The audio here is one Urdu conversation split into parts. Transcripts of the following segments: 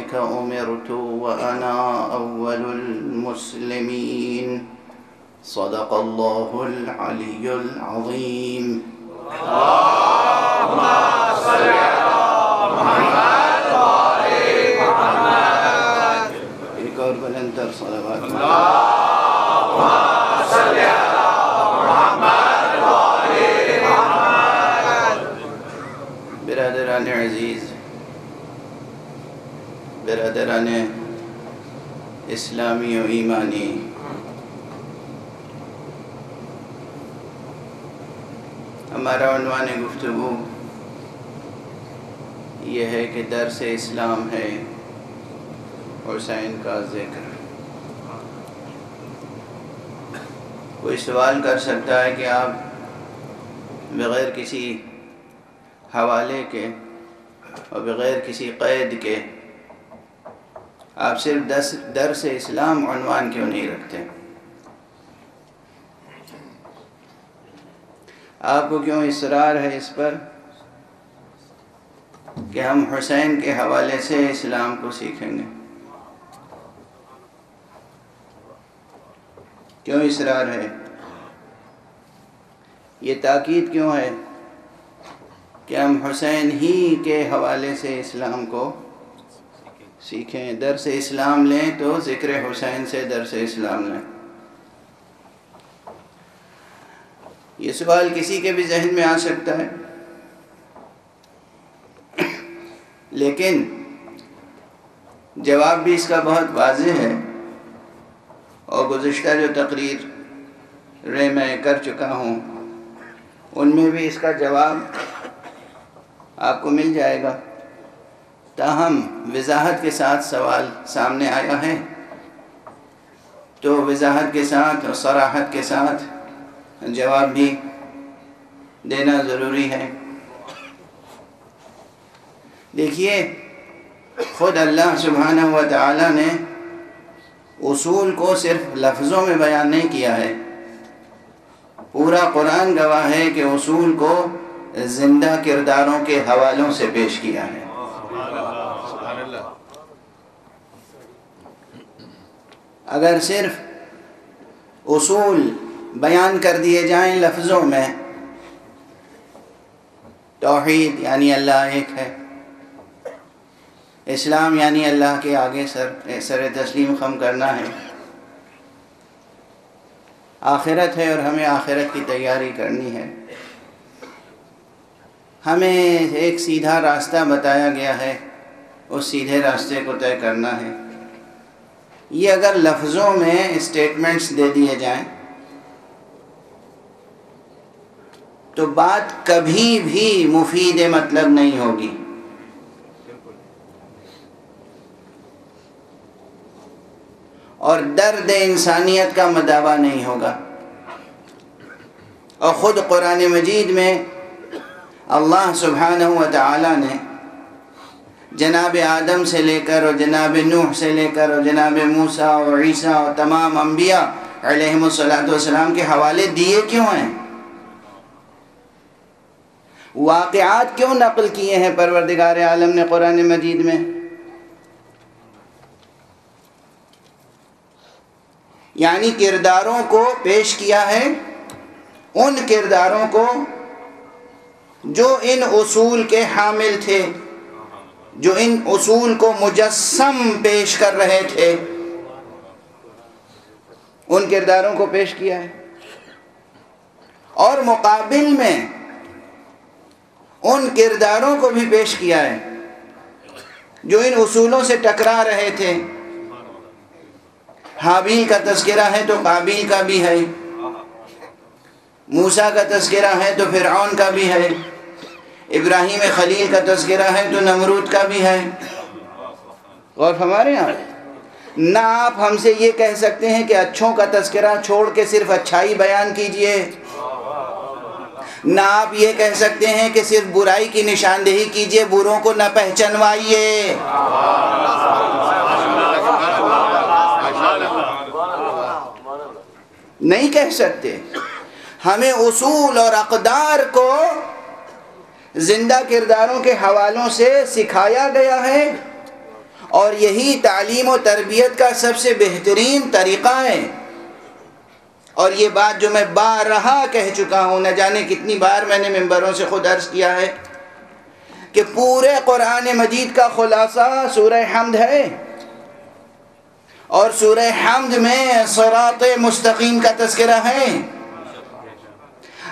أمرت وأنا أول المسلمين صدق الله العلي العظيم. اللهم صل على محمد وآل محمد. ایک اور بلندتر صلوات. اللهم صل على محمد وآل محمد. برادران عزیز، برادران اسلامی و ایمانی، ہمارا عنوان گفتگو یہ ہے کہ درس اسلام ہے حسین کا ذکر. کوئی سوال کر سکتا ہے کہ آپ بغیر کسی حوالے کے اور بغیر کسی قید کے آپ صرف درس اسلام عنوان کیوں نہیں رکھتے؟ آپ کو کیوں اصرار ہے اس پر کہ ہم حسین کے حوالے سے اسلام کو سیکھیں گے؟ کیوں اصرار ہے؟ یہ تاکید کیوں ہے کہ ہم حسین ہی کے حوالے سے اسلام کو سیکھیں؟ درس اسلام لیں تو ذکر حسین سے درس اسلام لیں. یہ سوال کسی کے بھی ذہن میں آ سکتا ہے، لیکن جواب بھی اس کا بہت واضح ہے، اور گزشتہ جو تقریر میں کر چکا ہوں ان میں بھی اس کا جواب آپ کو مل جائے گا. تاہم وضاحت کے ساتھ سوال سامنے آیا ہے تو وضاحت کے ساتھ اور صراحت کے ساتھ جواب بھی دینا ضروری ہے. دیکھیے، خود اللہ سبحانہ و تعالی نے اصول کو صرف لفظوں میں بیان نہیں کیا ہے، پورا قرآن گواہ ہے کہ اصول کو زندہ کرداروں کے حوالوں سے پیش کیا ہے. اگر صرف اصول بیان کر دیے جائیں لفظوں میں، توحید یعنی اللہ ایک ہے، اسلام یعنی اللہ کے آگے سر تسلیم خم کرنا ہے، آخرت ہے اور ہمیں آخرت کی تیاری کرنی ہے، ہمیں ایک سیدھا راستہ بتایا گیا ہے، اس سیدھے راستے کو طے کرنا ہے، یہ اگر لفظوں میں اسٹیٹمنٹس دے دیے جائیں تو بات کبھی بھی مفید مطلب نہیں ہوگی. اور درد انسانیت کا مداوا نہیں ہوگا. اور خود قرآن مجید میں اللہ سبحانہ و تعالی نے جناب آدم سے لے کر اور جناب نوح سے لے کر اور جناب موسیٰ اور عیسیٰ اور تمام انبیاء علیہم السلام کے حوالے دیے کیوں ہیں؟ واقعات کیوں نقل کیے ہیں پروردگار عالم نے قرآن مجید میں؟ یعنی کرداروں کو پیش کیا ہے، ان کرداروں کو جو ان اصول کے حامل تھے، جو ان اصول کو مجسم پیش کر رہے تھے، ان کرداروں کو پیش کیا ہے. اور مقابل میں ان کرداروں کو بھی پیش کیا ہے جو ان اصولوں سے ٹکرا رہے تھے. حابیل کا تذکرہ ہے تو قابیل کا بھی ہے، موسیٰ کا تذکرہ ہے تو فرعون کا بھی ہے، ابراہیم خلیل کا تذکرہ ہے تو نمرود کا بھی ہے. اور ہمارے یہاں نہ آپ ہم سے یہ کہہ سکتے ہیں کہ اچھوں کا تذکرہ چھوڑ کے صرف اچھائی بیان کیجئے، نہ آپ یہ کہہ سکتے ہیں کہ صرف برائی کی نشاندہی کیجئے، بروں کو نہ پہچنوائیے. نہیں کہہ سکتے. ہمیں اصول اور اقدار کو زندہ کرداروں کے حوالوں سے سکھایا گیا ہے، اور یہی تعلیم و تربیت کا سب سے بہترین طریقہ ہے۔ اور یہ بات جو میں بارہا کہہ چکا ہوں، نہ جانے کتنی بار میں نے ممبروں سے خود عرض کیا ہے کہ پورے قرآن مجید کا خلاصہ سورہ حمد ہے، اور سورہ حمد میں صراط مستقیم کا تذکرہ ہے۔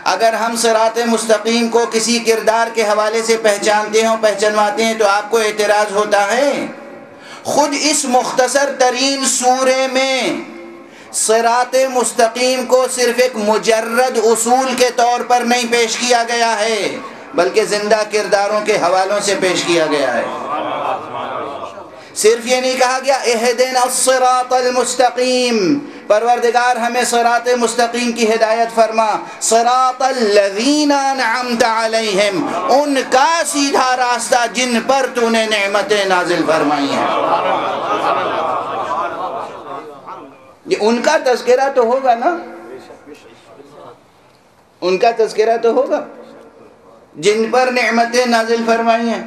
اگر ہم صراط مستقیم کو کسی کردار کے حوالے سے پہچانتے ہیں، پہچانواتے ہیں، تو آپ کو اعتراض ہوتا ہے۔ خود اس مختصر ترین سورے میں صراط مستقیم کو صرف ایک مجرد اصول کے طور پر نہیں پیش کیا گیا ہے، بلکہ زندہ کرداروں کے حوالوں سے پیش کیا گیا ہے۔ صرف یہ نہیں کہا گیا اہدنا الصراط المستقیم، پروردگار ہمیں صراط مستقیم کی ہدایت فرما، صراط الذین انعمت علیہم، ان کا سیدھا راستہ جن پر تو نے نعمتیں نازل فرمائی ہیں۔ یہ ان کا تذکرہ تو ہوگا نا، ان کا تذکرہ تو ہوگا جن پر نعمتیں نازل فرمائی ہیں۔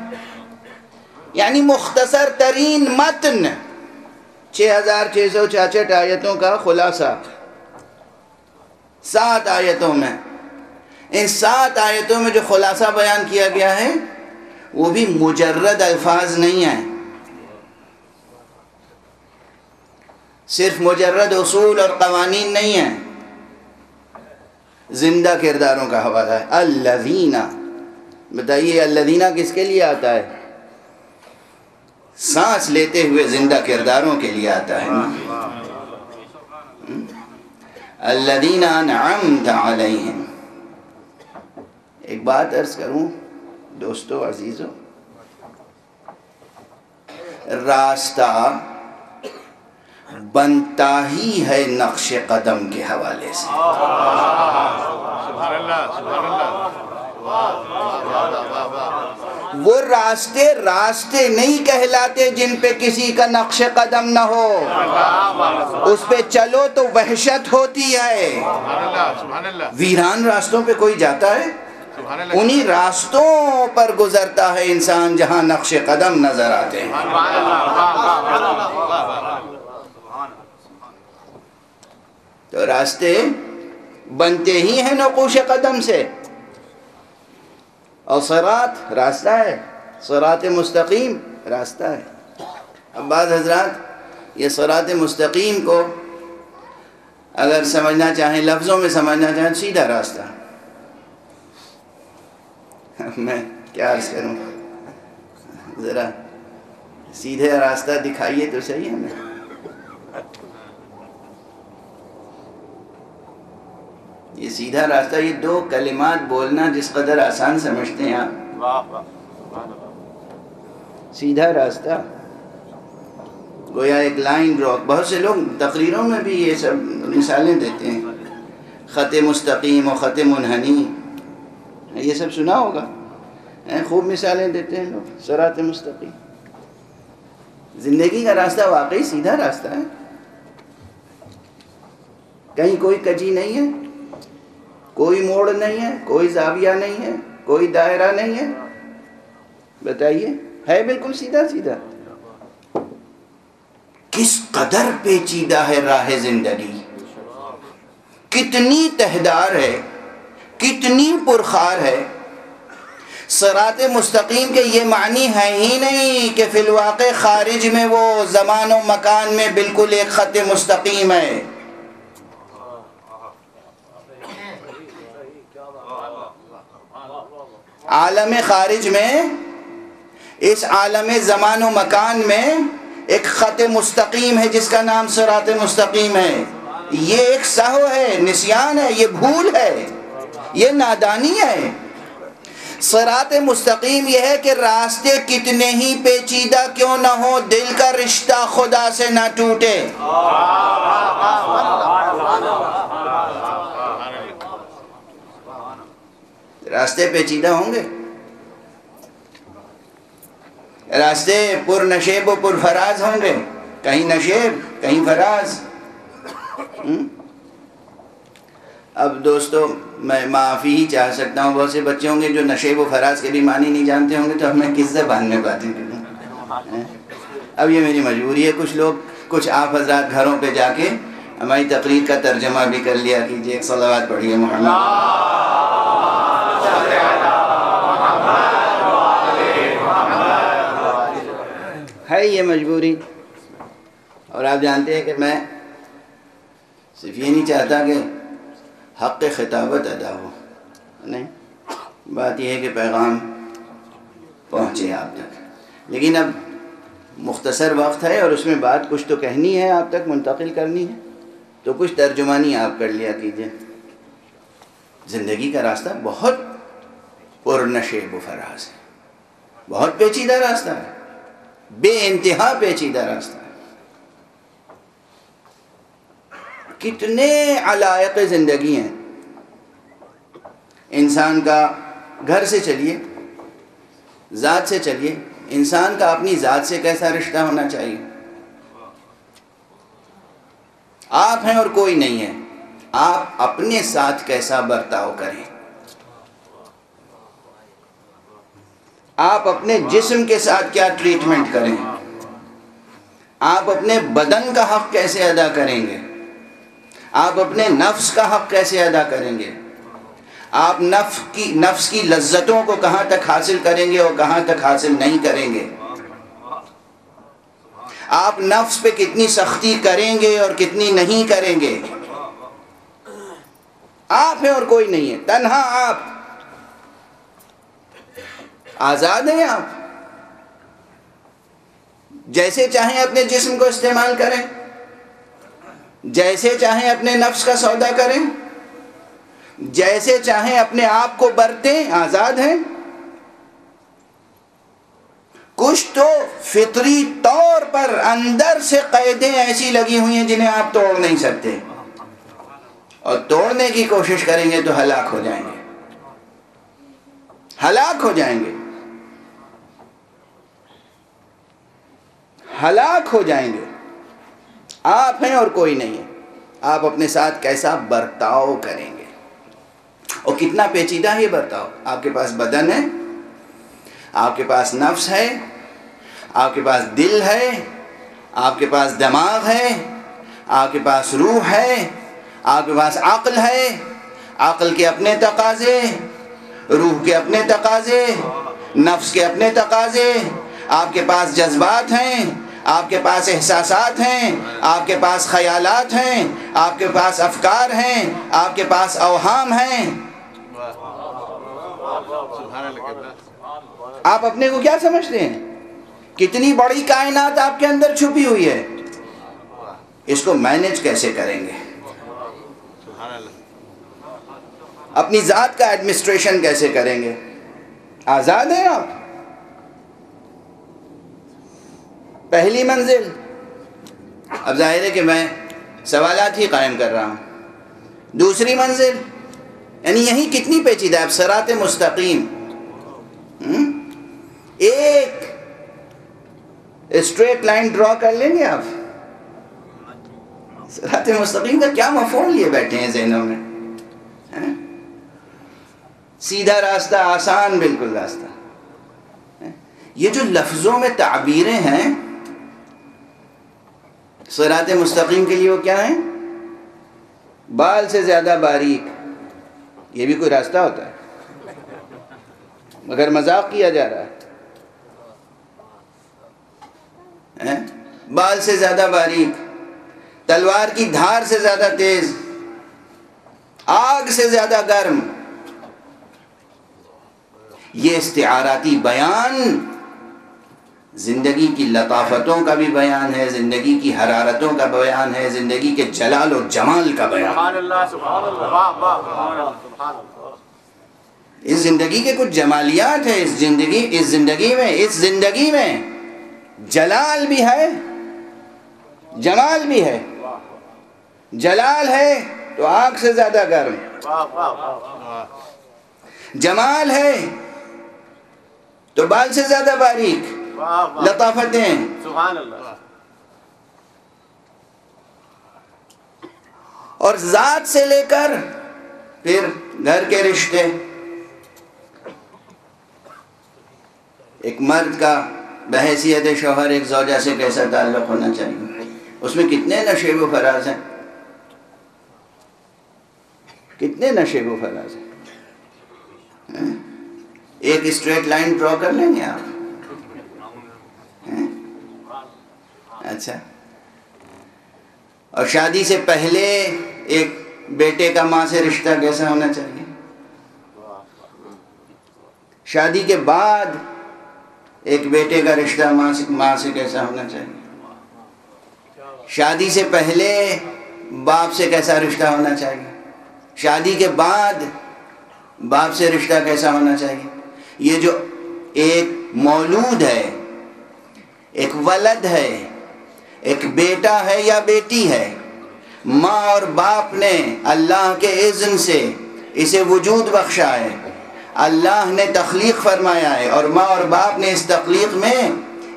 یعنی مختصر ترین متن 6666 آیتوں کا خلاصہ 7 آیتوں میں، ان 7 آیتوں میں جو خلاصہ بیان کیا گیا ہے وہ بھی مجرد الفاظ نہیں ہیں، صرف مجرد اصول اور قوانین نہیں ہیں، زندہ کرداروں کا حوالہ ہے۔ الذین، بتائیے الذین کس کے لیے آتا ہے؟ سانس لیتے ہوئے زندہ کرداروں کے لیے آتا ہے۔ الذین انعمت علیہم۔ ایک بات عرض کروں دوستو عزیزو، راستہ بنتا ہی ہے نقش قدم کے حوالے سے۔ وہ راستے نہیں کہلاتے جن پہ کسی کا نقش قدم نہ ہو، اس پہ چلو تو وحشت ہوتی ہے۔ ویران راستوں پہ کوئی جاتا ہے، انہی راستوں پر گزرتا ہے انسان جہاں نقش قدم نظر آتے ہیں۔ تو راستے بنتے ہی ہیں نقوش قدم سے، اور صراط راستہ ہے، صراط مستقیم راستہ ہے۔ اب بعض حضرات یہ صراط مستقیم کو اگر سمجھنا چاہیں، لفظوں میں سمجھنا چاہیں، سیدھا راستہ۔ میں کیا عرض کروں، ذرا سیدھے راستہ دکھائیے تو صحیح ہمیں۔ یہ سیدھا راستہ، یہ 2 کلمات بولنا جس قدر آسان سمجھتے ہیں آپ، سیدھا راستہ، گویا ایک لائن ڈرا۔ بہت سے لوگ تقریروں میں بھی یہ سب مثالیں دیتے ہیں، خط مستقیم و خط منحنی، یہ سب سنا ہوگا، خوب مثالیں دیتے ہیں لوگ۔ صراط مستقیم، زندگی کا راستہ واقعی سیدھا راستہ ہے، کہیں کوئی کجی نہیں ہے، کوئی موڑ نہیں ہے، کوئی زاویہ نہیں ہے، کوئی دائرہ نہیں ہے۔ بتائیے، ہے بالکل سیدھا سیدھا۔ کس قدر پیچیدہ ہے راہ زندگی، کتنی تہدار ہے، کتنی پرخار ہے۔ صراط مستقیم کے یہ معنی ہے ہی نہیں کہ فی الواقع خارج میں وہ زمان و مکان میں بالکل ایک خط مستقیم ہے۔ عالم خارج میں، اس عالم زمان و مکان میں ایک خط مستقیم ہے جس کا نام صراط مستقیم ہے۔ یہ ایک سہو ہے، نسیان ہے، یہ بھول ہے، یہ نادانی ہے۔ صراط مستقیم یہ ہے کہ راستے کتنے ہی پیچیدہ کیوں نہ ہو، دل کا رشتہ خدا سے نہ ٹوٹے۔ راستے پیچیدہ ہوں گے، راستے پر نشیب و پر فراز ہوں گے، کہیں نشیب کہیں فراز۔ اب دوستو میں معافی ہی چاہ سکتا ہوں، بہت سے بچے ہوں گے جو نشیب و فراز کے بھی معنی نہیں جانتے ہوں گے، تو اب میں کس زبان میں باتیں کروں۔ اب یہ میری مجبوری ہے. کچھ آپ حضرات گھروں پہ جا کے ہماری تقریر کا ترجمہ بھی کر لیا کیجیے. ایک صلوات پڑھیے محمد. ہے یہ مجبوری. اور آپ جانتے ہیں کہ میں صرف یہ نہیں چاہتا کہ حق خطابت ادا ہو, نہیں, بات یہ ہے کہ پیغام پہنچے آپ تک. لیکن اب مختصر وقت ہے اور اس میں بات کچھ تو کہنی ہے, آپ تک منتقل کرنی ہے, تو کچھ ترجمانی آپ کر لیا کیجیے. زندگی کا راستہ بہت پرنشیب و فراز ہے, بہت پیچیدہ راستہ ہے, بے انتہا پیچیدہ راستہ ہے. کتنے علائق زندگی ہیں انسان کا. گھر سے چلیے, ذات سے چلیے, انسان کا اپنی ذات سے کیسا رشتہ ہونا چاہیے. آپ ہیں اور کوئی نہیں ہے, آپ اپنے ساتھ کیسا برتاؤ کریں. آپ اپنے جسم کے ساتھ کیا ٹریٹمنٹ کریں. آپ اپنے بدن کا حق کیسے ادا کریں گے. آپ اپنے نفس کا حق کیسے ادا کریں گے. آپ نفس کی لذتوں کو کہاں تک حاصل کریں گے اور کہاں تک حاصل نہیں کریں گے. آپ نفس پہ کتنی سختی کریں گے اور کتنی نہیں کریں گے. آپ ہیں اور کوئی نہیں ہے, تنہا آپ. آزاد ہیں آپ, جیسے چاہیں اپنے جسم کو استعمال کریں, جیسے چاہیں اپنے نفس کا سودا کریں, جیسے چاہیں اپنے آپ کو برتیں. آزاد ہیں. کچھ تو فطری طور پر اندر سے قیدیں ایسی لگی ہوئی ہیں جنہیں آپ توڑ نہیں سکتے, اور توڑنے کی کوشش کریں گے تو ہلاک ہو جائیں گے, ہلاک ہو جائیں گے, ہلاک ہو جائیں گے. آپ ہیں اور کوئی نہیں ہے. آپ اپنے ساتھ کیسا برتاؤ کریں گے. اور کتنا پیچیدہ ہے یہ برتاؤ. آپ کے پاس بدن ہے, آپ کے پاس نفس ہے, آپ کے پاس دل ہے, آپ کے پاس دماغ ہے, آپ کے پاس روح ہے, آپ کے پاس عقل ہے. عقل کے اپنے تقاضے, روح کے اپنے تقاضے, نفس کے اپنے تقاضے. آپ کے پاس جذبات ہیں, آپ کے پاس احساسات ہیں, آپ کے پاس خیالات ہیں, آپ کے پاس افکار ہیں, آپ کے پاس اوہام ہیں. آپ اپنے کو کیا سمجھتے ہیں؟ کتنی بڑی کائنات آپ کے اندر چھپی ہوئی ہے. اس کو مینیج کیسے کریں گے؟ اپنی ذات کا ایڈمنسٹریشن کیسے کریں گے؟ آزاد ہیں آپ. پہلی منزل. اب ظاہر ہے کہ میں سوالات ہی قائم کر رہا ہوں. دوسری منزل, یعنی یہی کتنی پیچیدہ ہے. اب صراط مستقیم, ایک اسٹریٹ لائن ڈرا کر لیں گے آپ. صراط مستقیم کا کیا مفہوم لیے بیٹھے ہیں ذہنوں میں. سیدھا راستہ, آسان بالکل راستہ. یہ جو لفظوں میں تعبیریں ہیں صراط مستقیم کے لیے, وہ کیا ہیں؟ بال سے زیادہ باریک. یہ بھی کوئی راستہ ہوتا ہے؟ مگر مذاق کیا جا رہا ہے. بال سے زیادہ باریک, تلوار کی دھار سے زیادہ تیز, آگ سے زیادہ گرم. یہ استعاراتی بیان زندگی کی لطافتوں کا بھی بیان ہے, زندگی کی حرارتوں کا بیان ہے, زندگی کے جلال و جمال کا بیان. سبحان اللہ, سبحان اللہ. اس زندگی کے کچھ جمالیات ہیں. اس زندگی میں جلال بھی ہے, جمال بھی ہے. جلال ہے تو آگ سے زیادہ گرم, جمال ہے تو بال سے زیادہ باریک, لطافتیں. سبحان اللہ. اور ذات سے لے کر پھر گھر کے رشتے. ایک مرد کا بحیثیت شوہر ایک زوجہ سے کیسا تعلق ہونا چاہیے، اس میں کتنے نشیب و فراز ہیں، کتنے نشیب و فراز ہیں۔ ایک اسٹریٹ لائن ڈرا کر لیں گے آپ؟ اچھا، اور شادی سے پہلے ایک بیٹے کا ماں سے رشتہ کیسا ہونا چاہیے، شادی کے بعد ایک بیٹے کا رشتہ ماں سے کیسا ہونا چاہیے، شادی سے پہلے باپ سے کیسا رشتہ ہونا چاہیے، شادی کے بعد باپ سے رشتہ کیسا ہونا چاہیے۔ یہ جو ایک مولود ہے، ایک ولد ہے، ایک بیٹا ہے یا بیٹی ہے، ماں اور باپ نے اللہ کے اذن سے اسے وجود بخشا ہے، اللہ نے تخلیق فرمایا ہے، اور ماں اور باپ نے اس تخلیق میں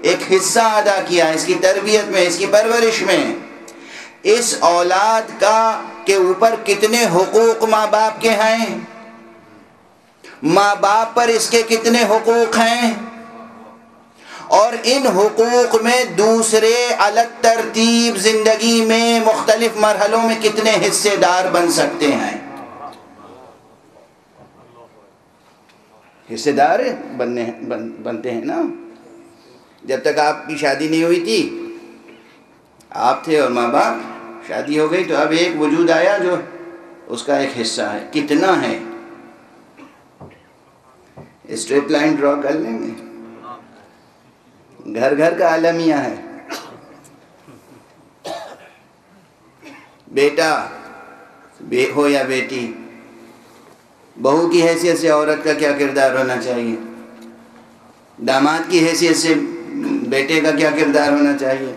ایک حصہ ادا کیا ہے، اس کی تربیت میں، اس کی پرورش میں۔ اس اولاد کا کے اوپر کتنے حقوق ماں باپ کے ہیں، ماں باپ پر اس کے کتنے حقوق ہیں، اور ان حقوق میں دوسرے الگ ترتیب زندگی میں مختلف مرحلوں میں کتنے حصے دار بن سکتے ہیں۔ حصے دار بنتے ہیں نا۔ جب تک آپ کی شادی نہیں ہوئی تھی آپ تھے اور ماں باپ، شادی ہو گئی تو اب ایک وجود آیا جو اس کا ایک حصہ ہے، کتنا ہے، اسٹریٹ لائن ڈرا کر لیں گے۔ گھر گھر کا عالمیہ ہے، بیٹا ہو یا بیٹی، بہو کی حیثیت سے عورت کا کیا کردار ہونا چاہیے، داماد کی حیثیت سے بیٹے کا کیا کردار ہونا چاہیے۔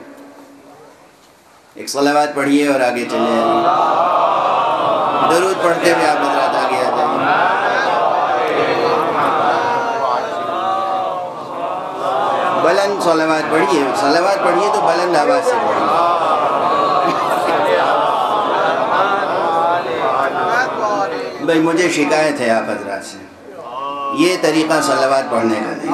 ایک صلوات پڑھیے اور آگے چلے آئیے، درود پڑھتے ہوئے آپ حضرات آگے آ جائیے۔ بلند صلوات پڑھیے، صلوات پڑھیے تو بلند آواز سے پڑھیے۔ بھائی مجھے شکایت ہے آپ حضرات سے، یہ طریقہ صلوات پڑھنے کا نہیں ہے۔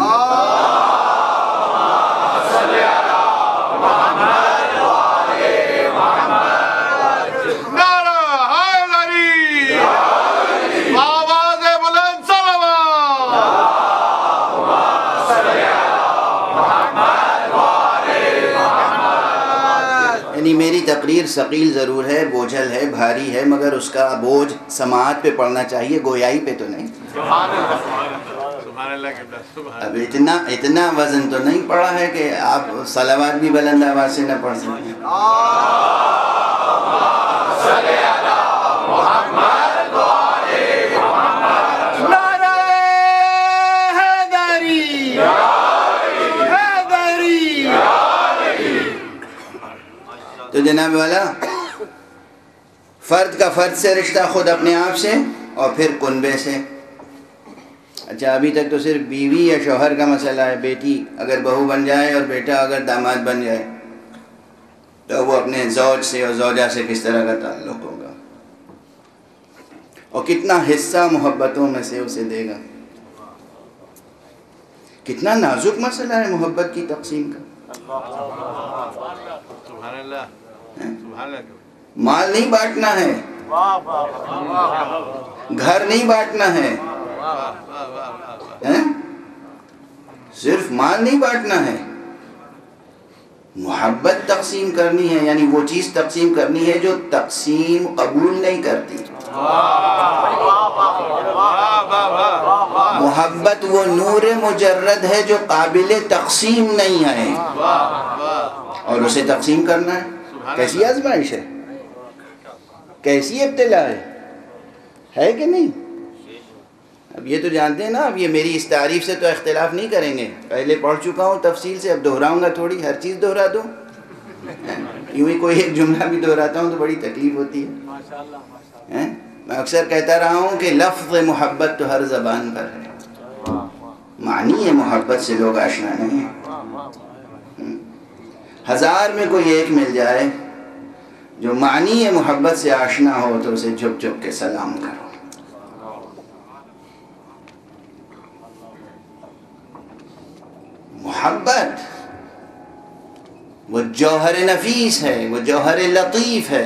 میری تقریر ثقیل ضرور ہے، بوجھل ہے، بھاری ہے، مگر اس کا بوجھ سماعت پہ پڑنا چاہیے، گویائی پہ تو نہیں۔ اب اتنا وزن تو نہیں پڑا ہے کہ آپ صلوات بھی بلند آواز سے نہ پڑھ سکیں۔ تو جناب والا، فرد کا فرد سے رشتہ خود اپنے آپ سے اور پھر کنبے سے۔ اچھا، ابھی تک تو صرف بیوی یا شوہر کا مسئلہ ہے، بیٹی اگر بہو بن جائے اور بیٹا اگر داماد بن جائے تو وہ اپنے زوج سے اور زوجہ سے کس طرح کا تعلق ہوگا اور کتنا حصہ محبتوں میں سے اسے دے گا۔ کتنا نازک مسئلہ ہے محبت کی تقسیم کا۔ سبحان اللہ، سبحان اللہ۔ مال نہیں بانٹنا ہے، گھر نہیں بانٹنا ہے، صرف مال نہیں بانٹنا ہے، محبت تقسیم کرنی ہے، یعنی وہ چیز تقسیم کرنی ہے جو تقسیم قبول نہیں کرتی۔ محبت وہ نور مجرد ہے جو قابل تقسیم نہیں ہے، اور اسے تقسیم کرنا ہے۔ کیسی آزمائش ہے، کیسی ابتلا ہے کہ نہیں؟ اب یہ تو جانتے ہیں نا، اب یہ میری اس تعریف سے تو اختلاف نہیں کریں گے، پہلے پڑھ چکا ہوں تفصیل سے، اب دہراؤں گا تھوڑی، ہر چیز دہرا دوں، یوں ہی کوئی ایک جملہ بھی دہراتا ہوں تو بڑی تکلیف ہوتی ہے۔ میں اکثر کہتا رہا ہوں کہ لفظ محبت تو ہر زبان پر ہے، معنی محبت سے لوگ آشنا نہیں ہیں۔ ہزار میں کوئی ایک مل جائے جو معنی محبت سے آشنا ہو تو اسے جھک جھک کے سلام کرو۔ محبت وہ جوہر نفیس ہے، وہ جوہر لطیف ہے،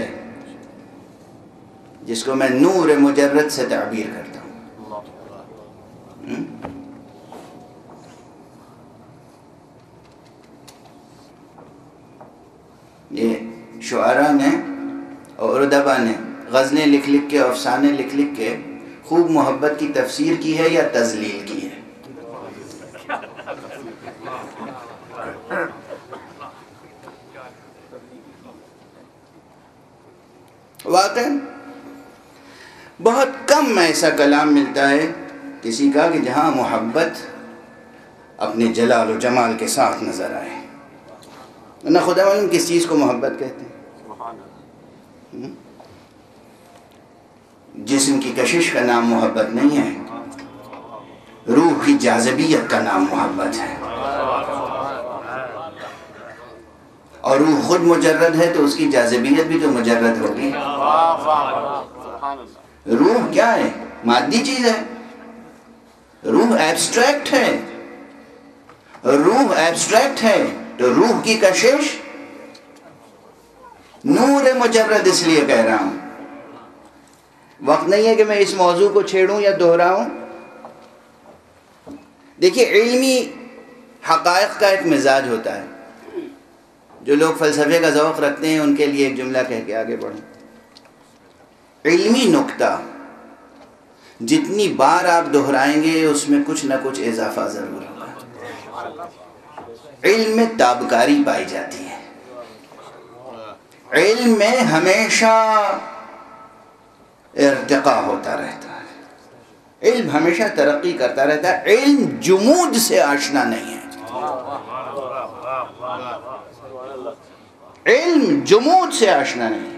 جس کو میں نور مجرد سے تعبیر کرتا ہوں۔ یہ شعراء نے اور ادبا نے غزلیں لکھ لکھ کے، افسانے لکھ لکھ کے خوب محبت کی تفسیر کی ہے یا تذلیل کی ہے؟ واقعاً بہت کم ایسا کلام ملتا ہے کسی کا کہ جہاں محبت اپنے جلال و جمال کے ساتھ نظر آئے۔ نہ خدا معلوم کس چیز کو محبت کہتے ہیں۔ جسم کی کشش کا نام محبت نہیں ہے، روح کی جاذبیت کا نام محبت ہے۔ اور روح خود مجرد ہے تو اس کی جاذبیت بھی تو مجرد ہوگی۔ روح کیا ہے؟ مادی چیز ہے۔ روح ایبسٹریکٹ ہے، روح ایبسٹریکٹ ہے تو روح کی کشش نور مجرد، اس لیے کہہ رہا ہوں۔ وقت نہیں ہے کہ میں اس موضوع کو چھیڑوں یا دہراؤں۔ دیکھیے، علمی حقائق کا ایک مزاج ہوتا ہے۔ جو لوگ فلسفے کا ذوق رکھتے ہیں ان کے لیے ایک جملہ کہہ کے آگے بڑھیں۔ علمی نکتہ جتنی بار آپ دہرائیں گے اس میں کچھ نہ کچھ اضافہ ضرور ہوگا۔ علم میں تابکاری پائی جاتی ہے، علم میں ہمیشہ ارتقاء ہوتا رہتا ہے، علم ہمیشہ ترقی کرتا رہتا ہے۔ علم جمود سے آشنا نہیں ہے، علم جمود سے آشنا نہیں ہے،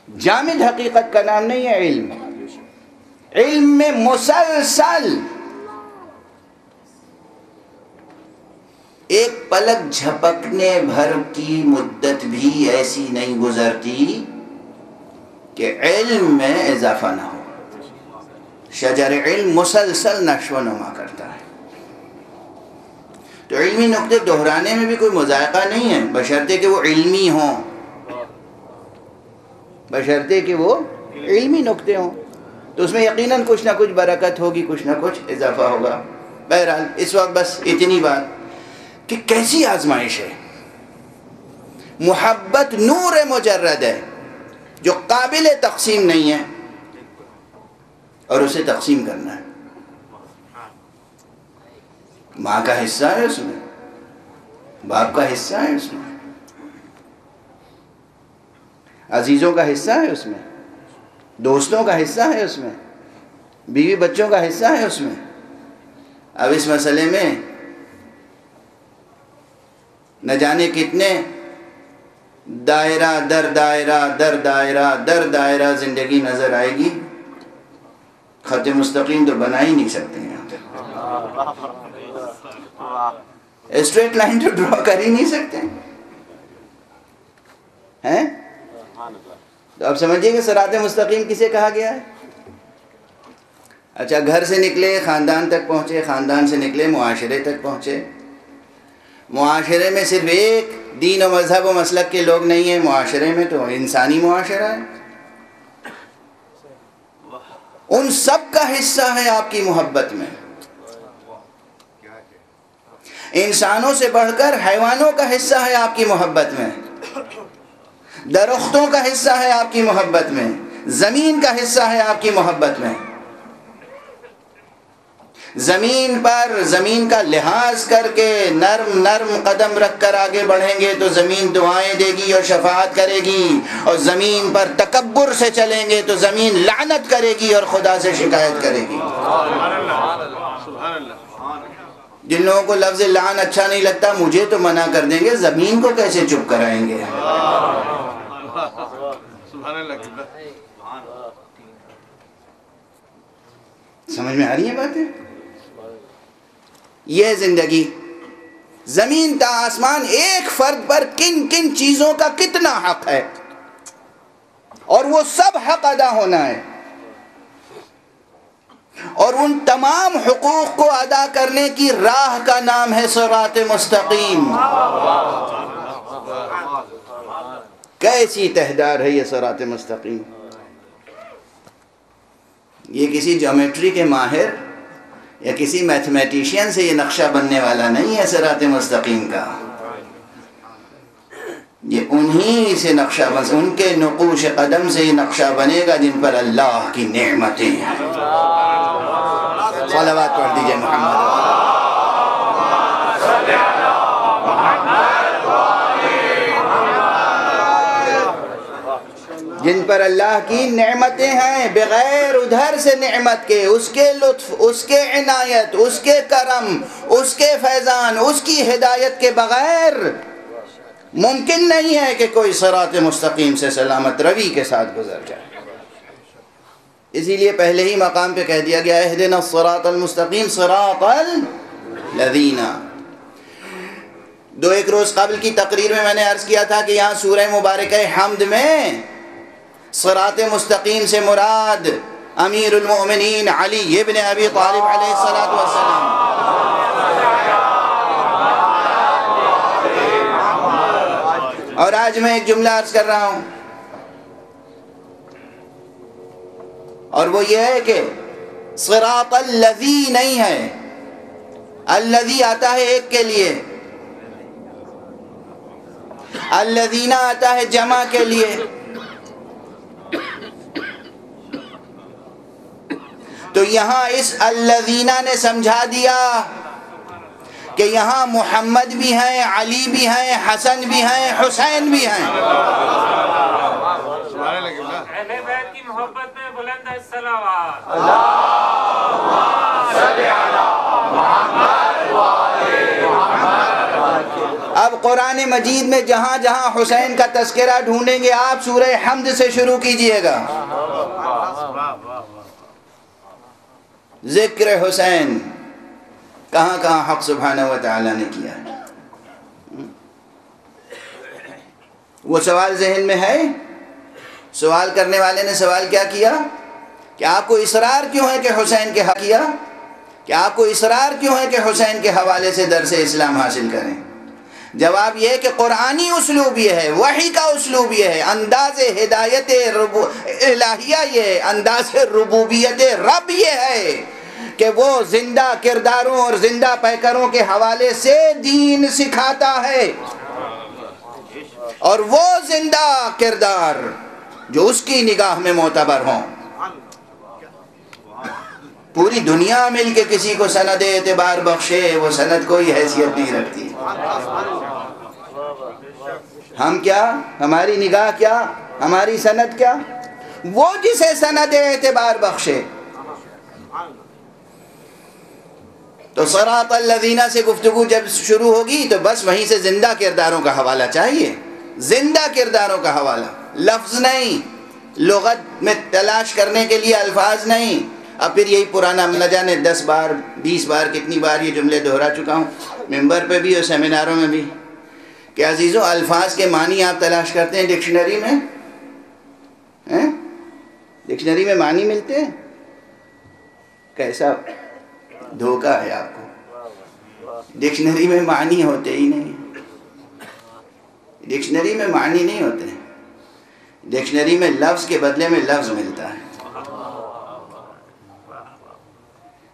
جامد حقیقت کا نام نہیں ہے علم۔ علم میں مسلسل ایک پلک جھپکنے بھر کی مدت بھی ایسی نہیں گزرتی کہ علم میں اضافہ نہ ہو۔ شجر علم مسلسل نشو و نما کرتا ہے۔ تو علمی نقطے دہرانے میں بھی کوئی مذائقہ نہیں ہے، بشرطے کہ وہ علمی ہوں، بشرطے کہ وہ علمی نقطے ہوں، تو اس میں یقیناً کچھ نہ کچھ برکت ہوگی، کچھ نہ کچھ اضافہ ہوگا۔ بہرحال اس وقت بس اتنی بات کہ کیسی آزمائش ہے۔ محبت نور مجرد ہے جو قابل تقسیم نہیں ہے، اور اسے تقسیم کرنا ہے۔ ماں کا حصہ ہے اس میں، باپ کا حصہ ہے اس میں، عزیزوں کا حصہ ہے اس میں، دوستوں کا حصہ ہے اس میں، بیوی بچوں کا حصہ ہے اس میں۔ اب اس مسئلے میں نہ جانے کتنے دائرہ در دائرہ در دائرہ در دائرہ زندگی نظر آئے گی۔ خط مستقیم تو بنا ہی نہیں سکتے ہیں، اسٹریٹ لائن تو ڈرا کر ہی نہیں سکتے ہیں۔ تو اب سمجھیے کہ صراط مستقیم کسے کہا گیا ہے؟ اچھا، گھر سے نکلے خاندان تک پہنچے، خاندان سے نکلے معاشرے تک پہنچے، معاشرے میں صرف ایک دین و مذہب و مسلک کے لوگ نہیں ہیں، معاشرے میں تو انسانی معاشرہ ہے، ان سب کا حصہ ہے آپ کی محبت میں۔ انسانوں سے بڑھ کر حیوانوں کا حصہ ہے آپ کی محبت میں، درختوں کا حصہ ہے آپ کی محبت میں، زمین کا حصہ ہے آپ کی محبت میں۔ زمین پر زمین کا لحاظ کر کے نرم نرم قدم رکھ کر آگے بڑھیں گے تو زمین دعائیں دے گی اور شفاعت کرے گی، اور زمین پر تکبر سے چلیں گے تو زمین لعنت کرے گی اور خدا سے شکایت کرے گی۔ جن لوگوں کو لفظ لعن اچھا نہیں لگتا مجھے تو منع کر دیں گے، زمین کو کیسے چپ کرائیں گے؟ سمجھ میں آ رہی ہے باتیں؟ یہ زندگی، زمین تا آسمان، ایک فرد پر کن کن چیزوں کا کتنا حق ہے، اور وہ سب حق ادا ہونا ہے۔ اور ان تمام حقوق کو ادا کرنے کی راہ کا نام ہے صراط مستقیم۔ کیسی تہدار ہے یہ صراط مستقیم! یہ کسی جیومیٹری کے ماہر یا کسی میتھمیٹیشین سے یہ نقشہ بننے والا نہیں ہے صراط مستقیم کا، یہ انہی سے نقشہ بن، ان کے نقوش قدم سے یہ نقشہ بنے گا جن پر اللہ کی نعمتیں ہیں۔ صلوات پڑھ دیجئے محمد۔ جن پر اللہ کی نعمتیں ہیں، بغیر ادھر سے نعمت کے، اس کے لطف، اس کے عنایت، اس کے کرم، اس کے فیضان، اس کی ہدایت کے بغیر ممکن نہیں ہے کہ کوئی صراط مستقیم سے سلامت روی کے ساتھ گزر جائے۔ اسی لیے پہلے ہی مقام پہ کہہ دیا گیا اہدنا الصراط المستقیم صراط الذین۔ ایک روز قبل کی تقریر میں نے عرض کیا تھا کہ یہاں سورہ مبارکہ حمد میں صراط مستقیم سے مراد امیر المؤمنین علی ابن ابی طالب علیہ السلام۔ اور آج میں ایک جملہ عرض کر رہا ہوں، اور وہ یہ ہے کہ صراط الذی نہیں ہے، الذی آتا ہے ایک کے لیے، الذین آتا ہے جمع کے لیے۔ تو یہاں اس الذین نے سمجھا دیا کہ یہاں محمد بھی ہیں، علی بھی ہیں، حسن بھی ہیں، حسین بھی ہیں۔ اہل بیت کی محبت میں بلند ہے الصلوات۔ اب قرآن مجید میں جہاں جہاں حسین کا تذکرہ ڈھونڈیں گے آپ سورہ حمد سے شروع کیجئے گا۔ ذکر حسین کہاں کہاں حق سبحانہ وتعالی نے کیا ہے۔ وہ سوال ذہن میں ہے؟ سوال کرنے والے نے سوال کیا کیا کہ آپ کو اصرار کیوں ہے کہ حسین کے حق کیا، کہ آپ کو اصرار کیوں ہے کہ حسین کے حوالے سے درس اسلام حاصل کریں؟ جواب یہ ہے کہ قرآنی اسلوب یہ ہے، وحی کا اسلوب یہ ہے، انداز ہدایت الہیہ یہ ہے، انداز ربوبیت رب یہ ہے کہ وہ زندہ کرداروں اور زندہ پیکروں کے حوالے سے دین سکھاتا ہے، اور وہ زندہ کردار جو اس کی نگاہ میں معتبر ہوں۔ پوری دنیا مل کے کسی کو سند اعتبار بخشے، وہ سند کوئی حیثیت نہیں رکھتی۔ ہم کیا، ہماری نگاہ کیا، ہماری سند کیا؟ وہ جسے سند اعتبار بخشے۔ تو صراط الذین سے گفتگو جب شروع ہوگی تو بس وہیں سے زندہ کرداروں کا حوالہ چاہیے، زندہ کرداروں کا حوالہ، لفظ نہیں، لغت میں تلاش کرنے کے لیے الفاظ نہیں۔ اب پھر یہی پرانا نہ جانے 10 بار 20 بار کتنی بار یہ جملے دہرا چکا ہوں، ممبر پہ بھی اور سیمیناروں میں بھی، کہ عزیزوں الفاظ کے معنی آپ تلاش کرتے ہیں ڈکشنری میں؟ ڈکشنری میں معنی ملتے ہیں؟ کیسا دھوکہ ہے آپ کو، ڈکشنری میں معنی ہوتے ہی نہیں، ڈکشنری میں معنی نہیں ہوتے ہیں، ڈکشنری میں لفظ کے بدلے میں لفظ ملتا ہے،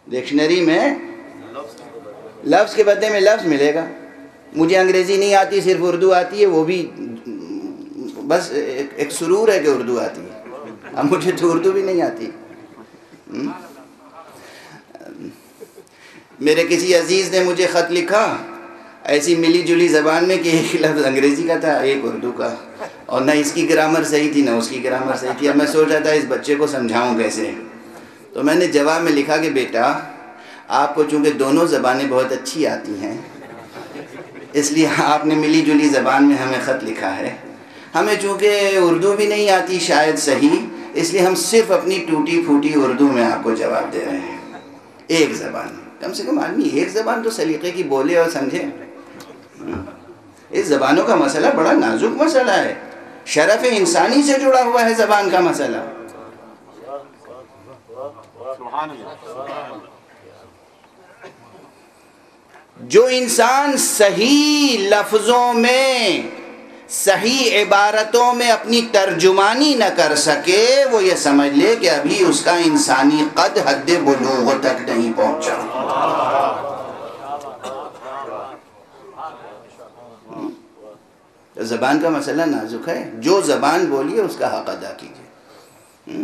ڈکشنری میں لفظ کے بدلے میں لفظ ملے گا۔ مجھے انگریزی نہیں آتی، صرف اردو آتی ہے، وہ بھی بس ایک سرور ہے کہ اردو آتی ہے، اب مجھے تو اردو بھی نہیں آتی۔ میرے کسی عزیز نے مجھے خط لکھا ایسی ملی جلی زبان میں کہ ایک لفظ انگریزی کا تھا، ایک اردو کا، اور نہ اس کی گرامر صحیح تھی نہ اس کی گرامر صحیح تھی۔ اب میں سوچ رہا تھا اس بچے کو سمجھاؤں کیسے، تو میں نے جواب میں لکھا کہ بیٹا آپ کو چونکہ دونوں زبانیں بہت اچھی آتی ہیں اس لیے آپ نے ملی جلی زبان میں ہمیں خط لکھا ہے، ہمیں چونکہ اردو بھی نہیں آتی شاید صحیح، اس لیے ہم صرف اپنی ٹوٹی پھوٹی اردو میں آپ کو جواب دے رہے ہیں، ایک زبان۔ کم سے کم آدمی ایک زبان تو سلیقے کی بولے اور سمجھے۔ اس زبانوں کا مسئلہ بڑا نازک مسئلہ ہے، شرف انسانی سے جڑا ہوا ہے زبان کا مسئلہ۔ سبحان اللہ. جو انسان صحیح لفظوں میں صحیح عبارتوں میں اپنی ترجمانی نہ کر سکے وہ یہ سمجھ لے کہ ابھی اس کا انسانی قد حد بلوغ تک نہیں پہنچا. زبان کا مسئلہ نازک ہے. جو زبان بولیے اس کا حق ادا کیجیے.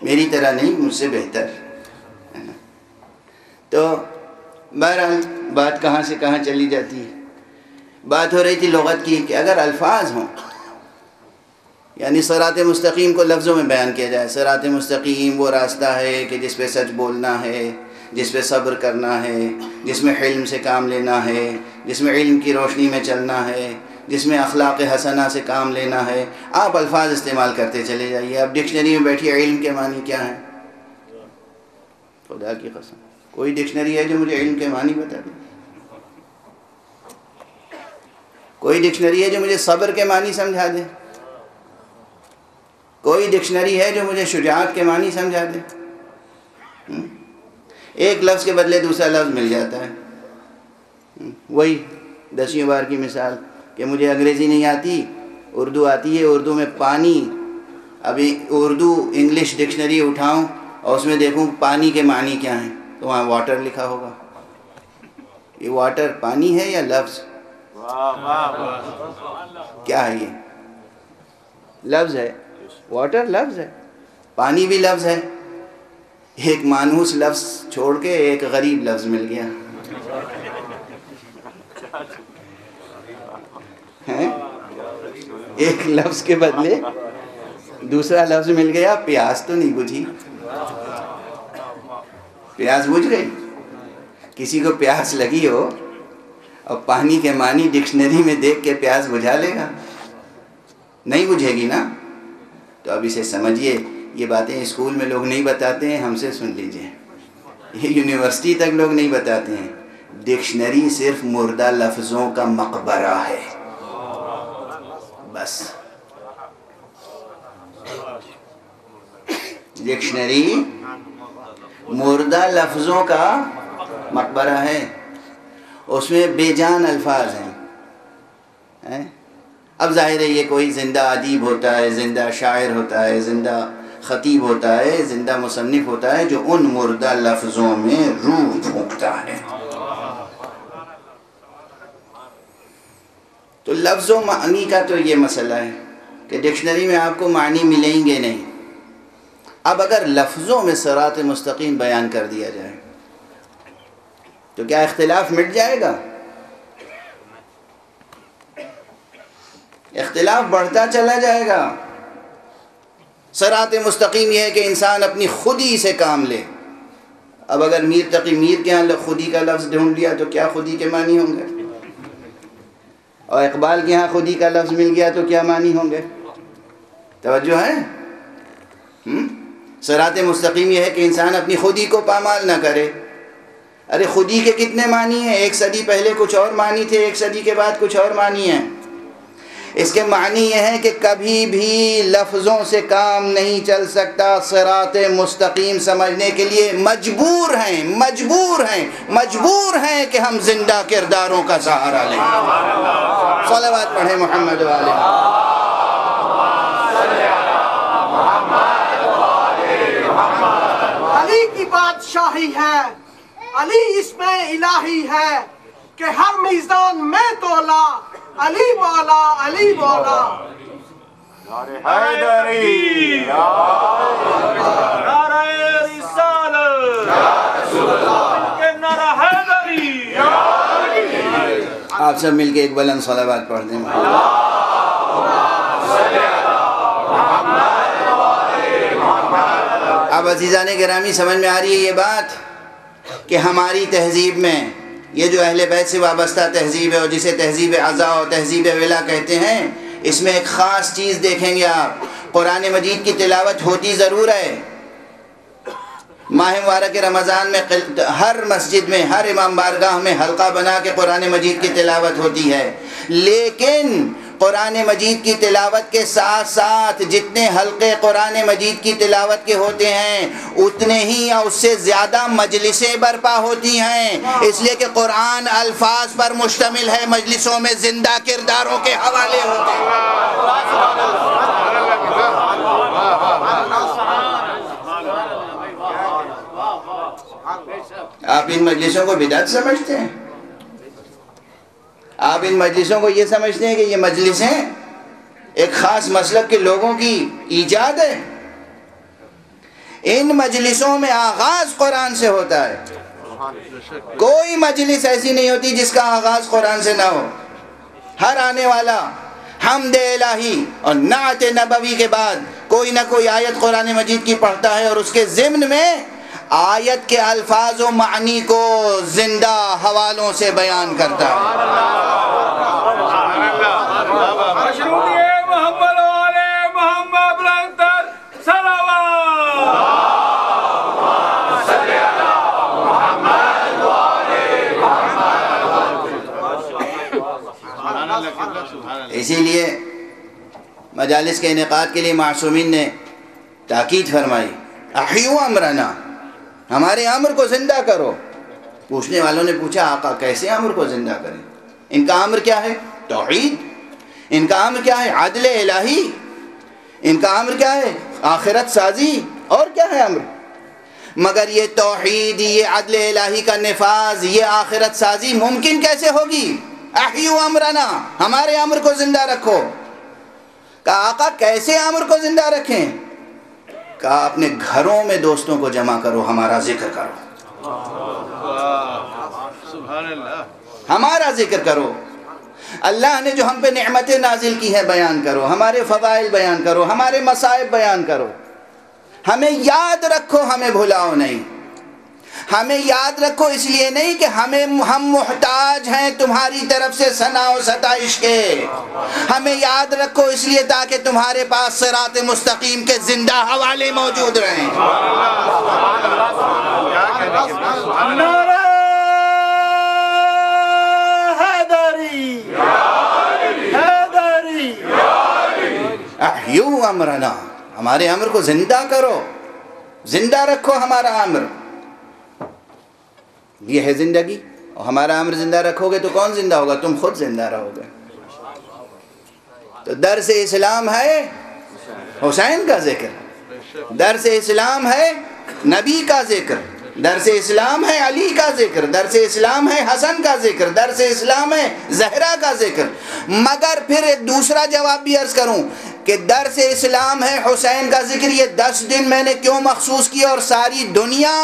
میری طرح نہیں، مجھ سے بہتر. تو بہرحال بات کہاں سے کہاں چلی جاتی ہے. بات ہو رہی تھی لغت کی کہ اگر الفاظ ہوں، یعنی صراط مستقیم کو لفظوں میں بیان کیا جائے. صراط مستقیم وہ راستہ ہے کہ جس پہ سچ بولنا ہے، جس پہ صبر کرنا ہے، جس میں حلم سے کام لینا ہے، جس میں علم کی روشنی میں چلنا ہے، جس میں اخلاق حسنہ سے کام لینا ہے. آپ الفاظ استعمال کرتے چلے جائیے. اب ڈکشنری میں بیٹھیے، علم کے معنی کیا ہیں؟ خدا کی قسم کوئی ڈکشنری ہے جو مجھے علم کے معنی بتا دے؟ کوئی ڈکشنری ہے جو مجھے صبر کے معنی سمجھا دے؟ کوئی ڈکشنری ہے جو مجھے شجاعت کے معنی سمجھا دے؟ ایک لفظ کے بدلے دوسرا لفظ مل جاتا ہے. وہی 10ویں بار کی مثال کہ مجھے انگریزی نہیں آتی، اردو آتی ہے. اردو میں پانی، ابھی اردو انگلش ڈکشنری اٹھاؤں اور اس میں دیکھوں پانی کے معنی کیا ہیں تو وہاں واٹر لکھا ہوگا. یہ واٹر پانی ہے یا لفظ؟ کیا ہے؟ یہ لفظ ہے. واٹر لفظ ہے، پانی بھی لفظ ہے. ایک مانوس لفظ چھوڑ کے ایک غریب لفظ مل گیا. ایک لفظ کے بدلے دوسرا لفظ مل گیا. پیاس تو نہیں بجھی؟ پیاس بجھ گئی؟ کسی کو پیاس لگی ہو اور پانی کے معنی ڈکشنری میں دیکھ کے پیاس بجھا لے گا؟ نہیں بجھے گی نا. تو اب اسے سمجھیے. یہ باتیں اسکول میں لوگ نہیں بتاتے ہیں، ہم سے سن لیجئے. یہ یونیورسٹی تک لوگ نہیں بتاتے ہیں. ڈکشنری صرف مردہ لفظوں کا مقبرہ ہے بس. ڈکشنری مردہ لفظوں کا مقبرہ ہے. اس میں بے جان الفاظ ہیں. اب ظاہر ہے یہ کوئی زندہ ادیب ہوتا ہے، زندہ شاعر ہوتا ہے، زندہ خطیب ہوتا ہے، زندہ مصنف ہوتا ہے جو ان مردہ لفظوں میں روح پھونکتا ہے. تو لفظ و معنی کا تو یہ مسئلہ ہے کہ ڈکشنری میں آپ کو معنی ملیں گے نہیں. اب اگر لفظوں میں صراط مستقیم بیان کر دیا جائے تو کیا اختلاف مٹ جائے گا؟ اختلاف بڑھتا چلا جائے گا. صراط مستقیم یہ ہے کہ انسان اپنی خودی سے کام لے. اب اگر میر تقی میر کے یہاں خودی کا لفظ ڈھونڈ لیا تو کیا خودی کے معنی ہوں گے؟ اور اقبال کے یہاں خودی کا لفظ مل گیا تو کیا معنی ہوں گے؟ توجہ ہے؟ صراط مستقیم یہ ہے کہ انسان اپنی خودی کو پامال نہ کرے. ارے خودی کے کتنے معنی ہیں؟ 1 صدی پہلے کچھ اور معنی تھے، 1 صدی کے بعد کچھ اور معنی ہیں. اس کے معنی یہ ہے کہ کبھی بھی لفظوں سے کام نہیں چل سکتا. صراط مستقیم سمجھنے کے لیے مجبور ہیں کہ ہم زندہ کرداروں کا سہارا لیں. صلوات پڑھیں محمد والے. علی کی بادشاہی ہے، علی اس میں الہی ہے کہ ہر میزان میں تولا علی مولا علی مولا. حیدری نعرہ رسالت کے نعرہ حیدری. آپ سب مل کے ایک بلند صلوات پڑھ دیں. اب عزیزان گرامی سمجھ میں آ رہی ہے یہ بات کہ ہماری تہذیب میں یہ جو اہل بیت سے وابستہ تہذیب ہے اور جسے تہذیب عزا اور تہذیب ولا کہتے ہیں، اس میں ایک خاص چیز دیکھیں گے آپ. قرآن مجید کی تلاوت ہوتی ضرور ہے. ماہ مبارک رمضان میں ہر مسجد میں، ہر امام بارگاہ میں حلقہ بنا کے قرآن مجید کی تلاوت ہوتی ہے، لیکن قرآن مجید کی تلاوت کے ساتھ ساتھ جتنے حلقے قرآن مجید کی تلاوت کے ہوتے ہیں اتنے ہی یا اس سے زیادہ مجلسیں برپا ہوتی ہیں، اس لیے کہ قرآن الفاظ پر مشتمل ہے، مجلسوں میں زندہ کرداروں کے حوالے ہوتے ہیں۔ آپ ان مجلسوں کو بدعت سمجھتے ہیں؟ آپ ان مجلسوں کو یہ سمجھتے ہیں کہ یہ مجلسیں ایک خاص مسلک کے لوگوں کی ایجاد ہے؟ ان مجلسوں میں آغاز قرآن سے ہوتا ہے، کوئی مجلس ایسی نہیں ہوتی جس کا آغاز قرآن سے نہ ہو۔ ہر آنے والا حمد الہی اور نعت نبوی کے بعد کوئی نہ کوئی آیت قرآن مجید کی پڑھتا ہے اور اس کے ضمن میں آیت کے الفاظ و معنی کو زندہ حوالوں سے بیان کرتا ہے۔ محمد علیہ محمد بلندر صلوات۔ اسی لیے مجالس کے انعقاد کے لیے معصومین نے تاکید فرمائی، احیو امرنا، ہمارے امر کو زندہ کرو۔ پوچھنے والوں نے پوچھا آقا کیسے امر کو زندہ کریں؟ ان کا امر کیا ہے؟ توحید۔ ان کا امر کیا ہے؟ عدل الہی۔ ان کا امر کیا ہے؟ آخرت سازی۔ اور کیا ہے امر؟ مگر یہ توحید، یہ عدل الہی کا نفاذ، یہ آخرت سازی ممکن کیسے ہوگی؟ احیو امرنا، ہمارے امر کو زندہ رکھو۔ کہا آقا کیسے امر کو زندہ رکھیں؟ کہا اپنے گھروں میں دوستوں کو جمع کرو، ہمارا ذکر کرو، ہمارا ذکر کرو۔ اللہ نے جو ہم پہ نعمتیں نازل کی ہیں بیان کرو، ہمارے فضائل بیان کرو، ہمارے مصائب بیان کرو۔ ہمیں یاد رکھو، ہمیں بھلاؤ نہیں۔ ہمیں یاد رکھو اس لیے نہیں کہ ہم محتاج ہیں تمہاری طرف سے ثنا و ستائش کے، ہمیں یاد رکھو اس لیے تاکہ تمہارے پاس صراط مستقیم کے زندہ حوالے موجود رہیں۔ نعرہ حیدری، حیدری۔ احیو امرنا، ہمارے امر کو زندہ کرو، زندہ رکھو ہمارا امر۔ یہ ہے زندگی، اور ہمارا امر زندہ رکھو گے تو کون زندہ ہوگا؟ تم خود زندہ رہو گے۔ تو درس اسلام ہے حسین کا ذکر، درس اسلام ہے نبی کا ذکر، درس اسلام ہے علی کا ذکر، درس اسلام ہے حسن کا ذکر، درس اسلام ہے زہرا کا ذکر۔ مگر پھر ایک دوسرا جواب بھی عرض کروں کہ درس اسلام ہے حسین کا ذکر، یہ 10 دن میں نے کیوں مخصوص کیا اور ساری دنیا،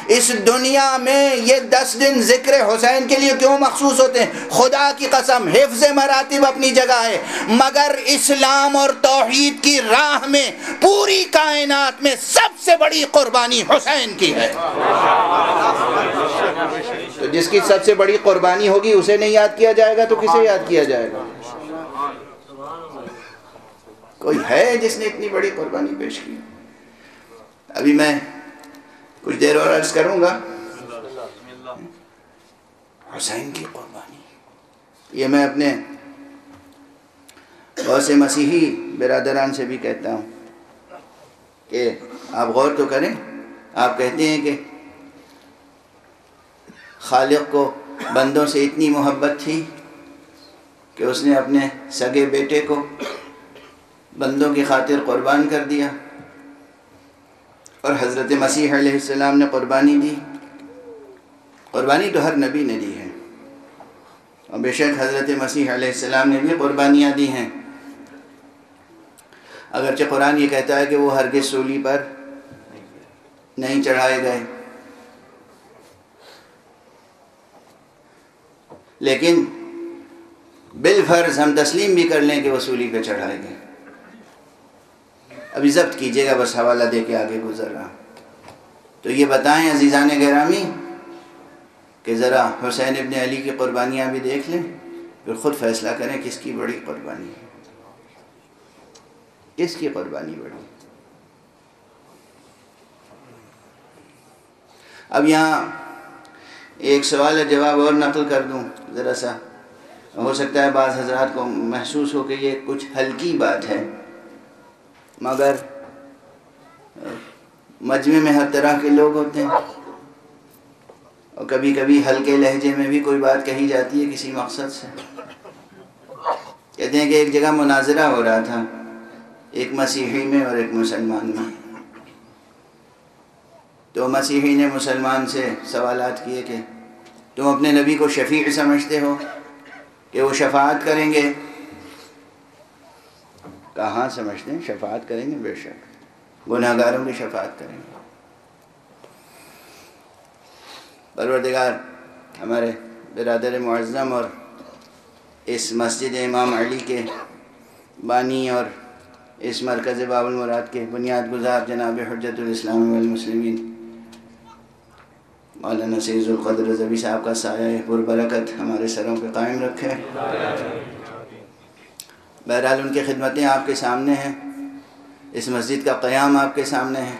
اس دنیا میں یہ 10 دن ذکر حسین کے لیے کیوں مخصوص ہوتے ہیں؟ خدا کی قسم حفظ مراتب اپنی جگہ ہے، مگر اسلام اور توحید کی راہ میں پوری کائنات میں سب سے بڑی قربانی حسین کی ہے۔ تو جس کی سب سے بڑی قربانی ہوگی اسے نہیں یاد کیا جائے گا تو کسے یاد کیا جائے گا؟ کوئی ہے جس نے اتنی بڑی قربانی پیش کی؟ ابھی میں کچھ دیر اور عرض کروں گا۔ حسین کی قربانی، یہ میں اپنے بہت سے مسیحی برادران سے بھی کہتا ہوں کہ آپ غور تو کریں۔ آپ کہتے ہیں کہ خالق کو بندوں سے اتنی محبت تھی کہ اس نے اپنے سگے بیٹے کو بندوں کی خاطر قربان کر دیا، اور حضرت مسیح علیہ السلام نے قربانی دی۔ قربانی تو ہر نبی نے دی ہے، اور بے شک حضرت مسیح علیہ السلام نے بھی قربانیاں دی ہیں، اگرچہ قرآن یہ کہتا ہے کہ وہ ہرگز سولی پر نہیں چڑھائے گئے، لیکن بالفرض ہم تسلیم بھی کر لیں کہ وہ سولی پہ چڑھائے گئے۔ ابھی ضبط کیجئے گا، بس حوالہ دے کے آگے گزر رہا۔ تو یہ بتائیں عزیزان گرامی کہ ذرا حسین ابن علی کی قربانیاں بھی دیکھ لیں، پھر خود فیصلہ کریں کس کی بڑی قربانی ہے، کس کی قربانی بڑی۔ اب یہاں ایک سوال جواب اور نقل کر دوں ذرا سا، ہو سکتا ہے بعض حضرات کو محسوس ہو کہ یہ کچھ ہلکی بات ہے، مگر مجمع میں ہر طرح کے لوگ ہوتے ہیں، اور کبھی کبھی ہلکے لہجے میں بھی کوئی بات کہی جاتی ہے کسی مقصد سے۔ کہتے ہیں کہ ایک جگہ مناظرہ ہو رہا تھا ایک مسیحی میں اور ایک مسلمان میں، تو مسیحی نے مسلمان سے سوالات کیے کہ تم اپنے نبی کو شفیع سمجھتے ہو کہ وہ شفاعت کریں گے؟ کہاں سمجھتے ہیں؟ شفاعت کریں گے، بے شک گناہگاروں کی شفاعت کریں گے۔ پروردگار ہمارے برادر معظم اور اس مسجد امام علی کے بانی اور اس مرکز باب المراد کے بنیاد گزار جناب حجت الاسلام والمسلمین مولانا سید ذوالقدر رضوی صاحب کا سایہ پربرکت ہمارے سروں پہ قائم رکھے۔ بہرحال ان کی خدمتیں آپ کے سامنے ہیں، اس مسجد کا قیام آپ کے سامنے ہے،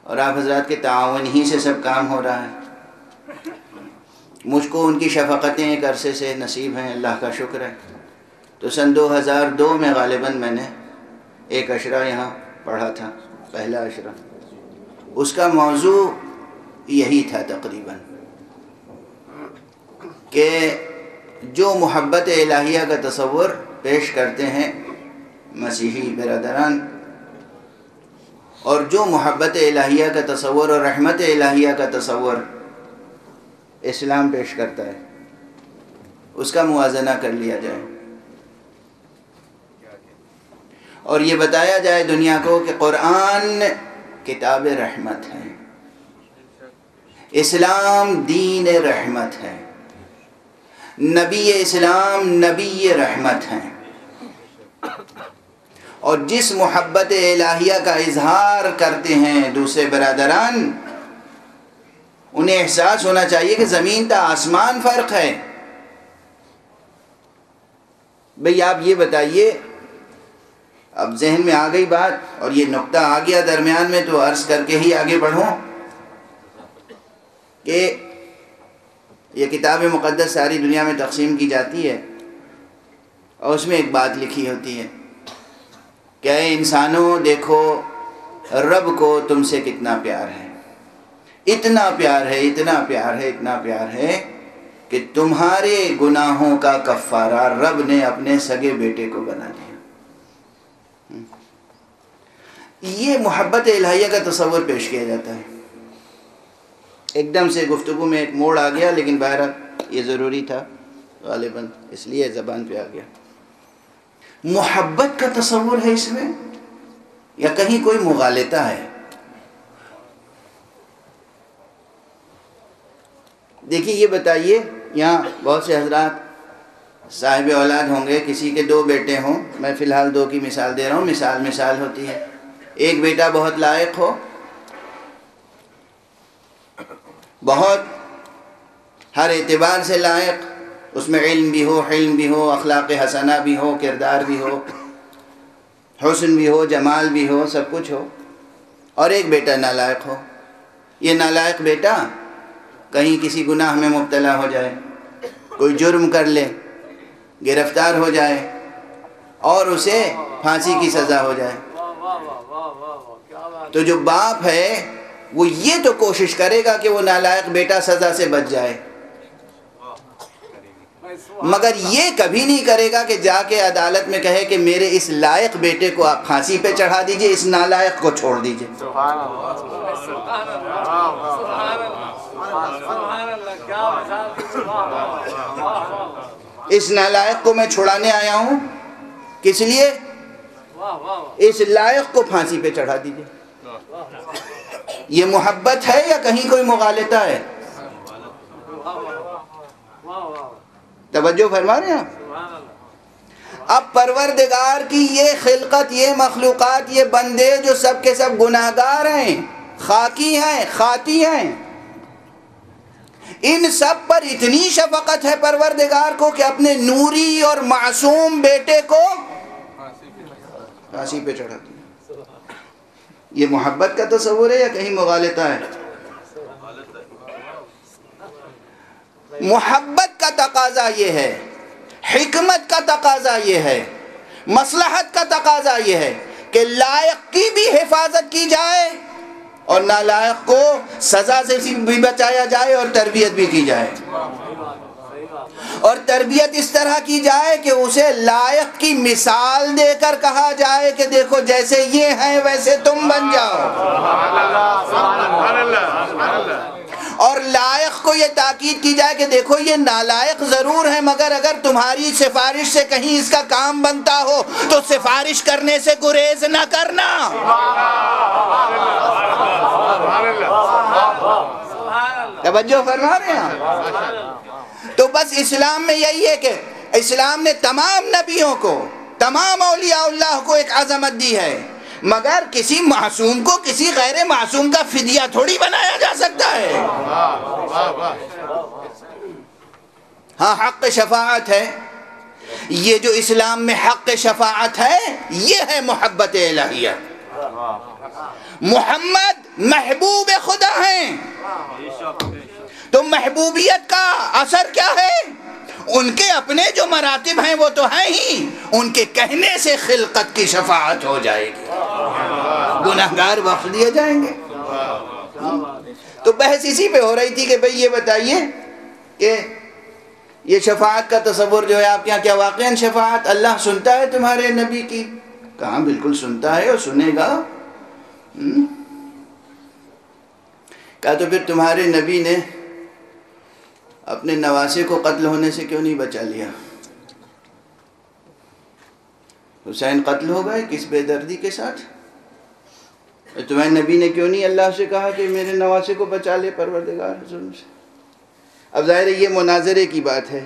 اور آپ حضرات کے تعاون ہی سے سب کام ہو رہا ہے۔ مجھ کو ان کی شفقتیں ایک عرصے سے نصیب ہیں، اللہ کا شکر ہے۔ تو سن 2002 میں غالباً میں نے ایک عشرہ یہاں پڑھا تھا، پہلا عشرہ، اس کا موضوع یہی تھا تقریباً کہ جو محبت الہیہ کا تصور پیش کرتے ہیں مسیحی برادران، اور جو محبت الہیہ کا تصور اور رحمت الہیہ کا تصور اسلام پیش کرتا ہے، اس کا موازنہ کر لیا جائے، اور یہ بتایا جائے دنیا کو کہ قرآن کتاب رحمت ہے، اسلام دین رحمت ہے، نبی اسلام نبی رحمت ہے، اور جس محبت الہیہ کا اظہار کرتے ہیں دوسرے برادران، انہیں احساس ہونا چاہیے کہ زمین تا آسمان فرق ہے۔ بھئی آپ یہ بتائیے، اب ذہن میں آ گئی بات اور یہ نقطہ آ گیا درمیان میں، تو عرض کر کے ہی آگے بڑھوں کہ یہ کتاب مقدس ساری دنیا میں تقسیم کی جاتی ہے، اور اس میں ایک بات لکھی ہوتی ہے کہ اے انسانوں دیکھو رب کو تم سے کتنا پیار ہے، اتنا پیار ہے، اتنا پیار ہے، اتنا پیار ہے کہ تمہارے گناہوں کا کفارہ رب نے اپنے سگے بیٹے کو بنا دیا۔ یہ محبت الہیہ کا تصور پیش کیا جاتا ہے۔ ایک دم سے گفتگو میں ایک موڑ آ گیا، لیکن بہرحال یہ ضروری تھا غالباً، اس لیے زبان پہ آ گیا۔ محبت کا تصور ہے اس میں یا کہیں کوئی مغالطہ ہے؟ دیکھیے یہ بتائیے، یہاں بہت سے حضرات صاحب اولاد ہوں گے، کسی کے 2 بیٹے ہوں، میں فی الحال 2 کی مثال دے رہا ہوں، مثال ہوتی ہے۔ ایک بیٹا بہت لائق ہو، بہت ہر اعتبار سے لائق، اس میں علم بھی ہو، حلم بھی ہو، اخلاق حسنہ بھی ہو، کردار بھی ہو، حسن بھی ہو، جمال بھی ہو، سب کچھ ہو، اور ایک بیٹا نالائق ہو۔ یہ نالائق بیٹا کہیں کسی گناہ میں مبتلا ہو جائے، کوئی جرم کر لے، گرفتار ہو جائے، اور اسے پھانسی کی سزا ہو جائے، تو جو باپ ہے وہ یہ تو کوشش کرے گا کہ وہ نالائق بیٹا سزا سے بچ جائے، مگر یہ کبھی نہیں کرے گا کہ جا کے عدالت میں کہے کہ میرے اس لائق بیٹے کو آپ پھانسی پہ چڑھا دیجئے، اس نالائق کو چھوڑ دیجئے۔ اس نالائق کو میں چھڑانے آیا ہوں، کس لیے؟ اس لائق کو پھانسی پہ چڑھا دیجئے۔ یہ محبت ہے یا کہیں کوئی مغالطہ ہے؟ توجہ فرما رہے ہیں آپ؟ اب پروردگار کی یہ خلقت، یہ مخلوقات، یہ بندے جو سب کے سب گناہگار ہیں، خاکی ہیں، خاطی ہیں، ان سب پر اتنی شفقت ہے پروردگار کو کہ اپنے نوری اور معصوم بیٹے کو پھانسی پہ چڑھا دیا۔ یہ محبت کا تصور ہے یا کہیں مغالطہ ہے؟ محبت کا تقاضا یہ ہے حکمت کا تقاضا یہ ہے، مصلحت کا تقاضا یہ ہے کہ لائق کی بھی حفاظت کی جائے اور نالائق کو سزا سے بھی بچایا جائے اور تربیت بھی کی جائے، اور تربیت اس طرح کی جائے کہ اسے لائق کی مثال دے کر کہا جائے کہ دیکھو جیسے یہ ہیں ویسے تم بن جاؤ، اور لائق کو یہ تاکید کی جائے کہ دیکھو یہ نالائق ضرور ہے مگر اگر تمہاری سفارش سے کہیں اس کا کام بنتا ہو تو سفارش کرنے سے گریز نہ کرنا۔ توجہ فرما رہے ہیں؟ تو بس اسلام میں یہی ہے کہ اسلام نے تمام نبیوں کو، تمام اولیاء اللہ کو ایک عظمت دی ہے، مگر کسی معصوم کو کسی غیر معصوم کا فدیہ تھوڑی بنایا جا سکتا ہے۔ ہاں حق شفاعت ہے، یہ جو اسلام میں حق شفاعت ہے یہ ہے محبت الہیہ۔ محمد محبوب خدا ہیں، تو محبوبیت کا اثر کیا ہے؟ ان کے اپنے جو مراتب ہیں وہ تو ہیں ہی، ان کے کہنے سے خلقت کی شفاعت ہو جائے گی، گناہگار بخش دیے جائیں گے۔ تو بحث اسی پہ ہو رہی تھی کہ بھئی یہ بتائیے کہ یہ شفاعت کا تصور جو ہے آپ کے یہاں، کیا واقعاً شفاعت اللہ سنتا ہے تمہارے نبی کی؟ کہاں بالکل سنتا ہے اور سنے گا۔ کہا تو پھر تمہارے نبی نے اپنے نواسے کو قتل ہونے سے کیوں نہیں بچا لیا؟ حسین قتل ہو گئے کس بے دردی کے ساتھ؟ تمہارے نبی نے کیوں نہیں اللہ سے کہا کہ میرے نواسے کو بچا لے پروردگار ظلم سے؟ اب ظاہر ہے یہ مناظرے کی بات ہے،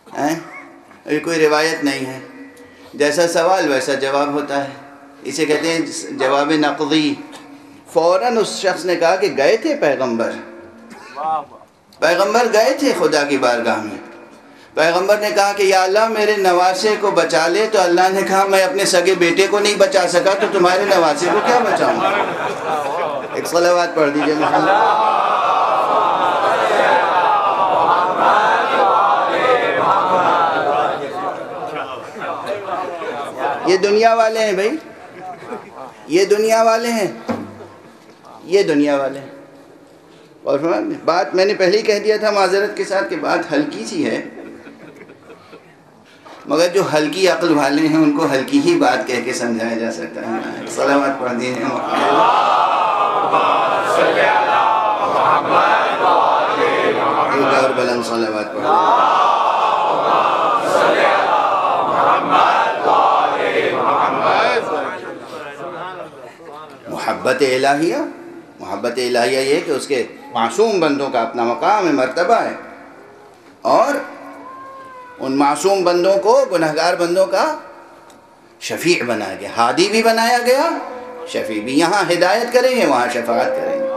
ابھی کوئی روایت نہیں ہے، جیسا سوال ویسا جواب ہوتا ہے، اسے کہتے ہیں جواب نقضی۔ فوراً اس شخص نے کہا کہ گئے تھے پیغمبر گئے تھے خدا کی بارگاہ میں، پیغمبر نے کہا کہ یا اللہ میرے نواسے کو بچا لے، تو اللہ نے کہا میں اپنے سگے بیٹے کو نہیں بچا سکا تو تمہارے نواسے کو کیا بچاؤں؟ ایک صلوات پڑھ دیجئے محمد۔ یہ دنیا والے ہیں بھائی، یہ دنیا والے ہیں، یہ دنیا والے ہیں۔ اور بات میں نے پہلے ہی کہہ دیا تھا معذرت کے ساتھ کہ بات ہلکی سی ہے، مگر جو ہلکی عقل والے ہیں ان کو ہلکی ہی بات کہہ کے سمجھایا جا سکتا ہے۔ صلوات پڑھ دیجئے ایک اور بلند صلوات پڑھ دیجئے۔ محبت الہیہ یہ کہ اس کے معصوم بندوں کا اپنا مقام ہے، مرتبہ ہے، اور ان معصوم بندوں کو، گنہگار بندوں کا شفیع بنایا گیا، ہادی بھی بنایا گیا، شفیع بھی۔ یہاں ہدایت کریں گے وہاں شفاعت کریں گے،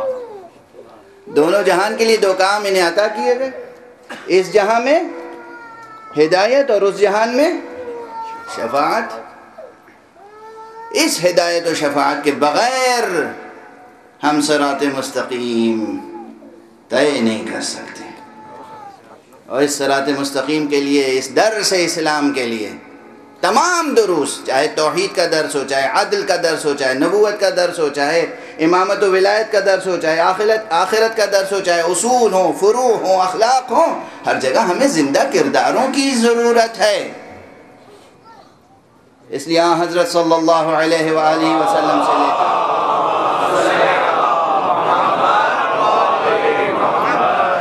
دونوں جہان کے لیے دو کام انہیں عطا کیے گئے، اس جہاں میں ہدایت اور اس جہان میں شفاعت۔ اس ہدایت و شفاعت کے بغیر ہم صراط مستقیم طے نہیں کر سکتے، اور اس صراط مستقیم کے لیے، اس درس اسلام کے لیے تمام دروس، چاہے توحید کا درس ہو، چاہے عدل کا درس ہو، چاہے نبوت کا درس ہو، چاہے امامت و ولایت کا درس ہو، چاہے آخرت کا درس ہو، چاہے اصول ہوں، فروع ہوں، اخلاق ہوں، ہر جگہ ہمیں زندہ کرداروں کی ضرورت ہے۔ اس لیے حضرت صلی اللہ علیہ وآلہ وسلم سے لے کر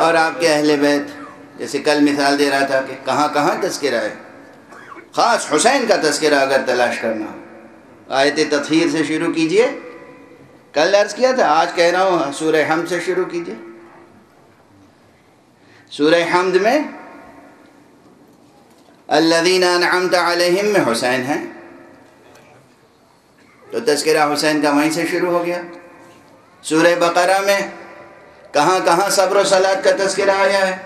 اور آپ کے اہل بیت، جیسے کل مثال دے رہا تھا کہ کہاں کہاں تذکرہ ہے، خاص حسین کا تذکرہ اگر تلاش کرنا، آیت تطہیر سے شروع کیجئے، کل عرض کیا تھا، آج کہہ رہا ہوں سورہ حمد سے شروع کیجئے۔ سورہ حمد میں الذین انعمت علیہم میں حسین ہیں، تو تذکرہ حسین کا وہیں سے شروع ہو گیا۔ سورہ بقرہ میں کہاں کہاں صبر و صلاۃ کا تذکرہ آیا ہے،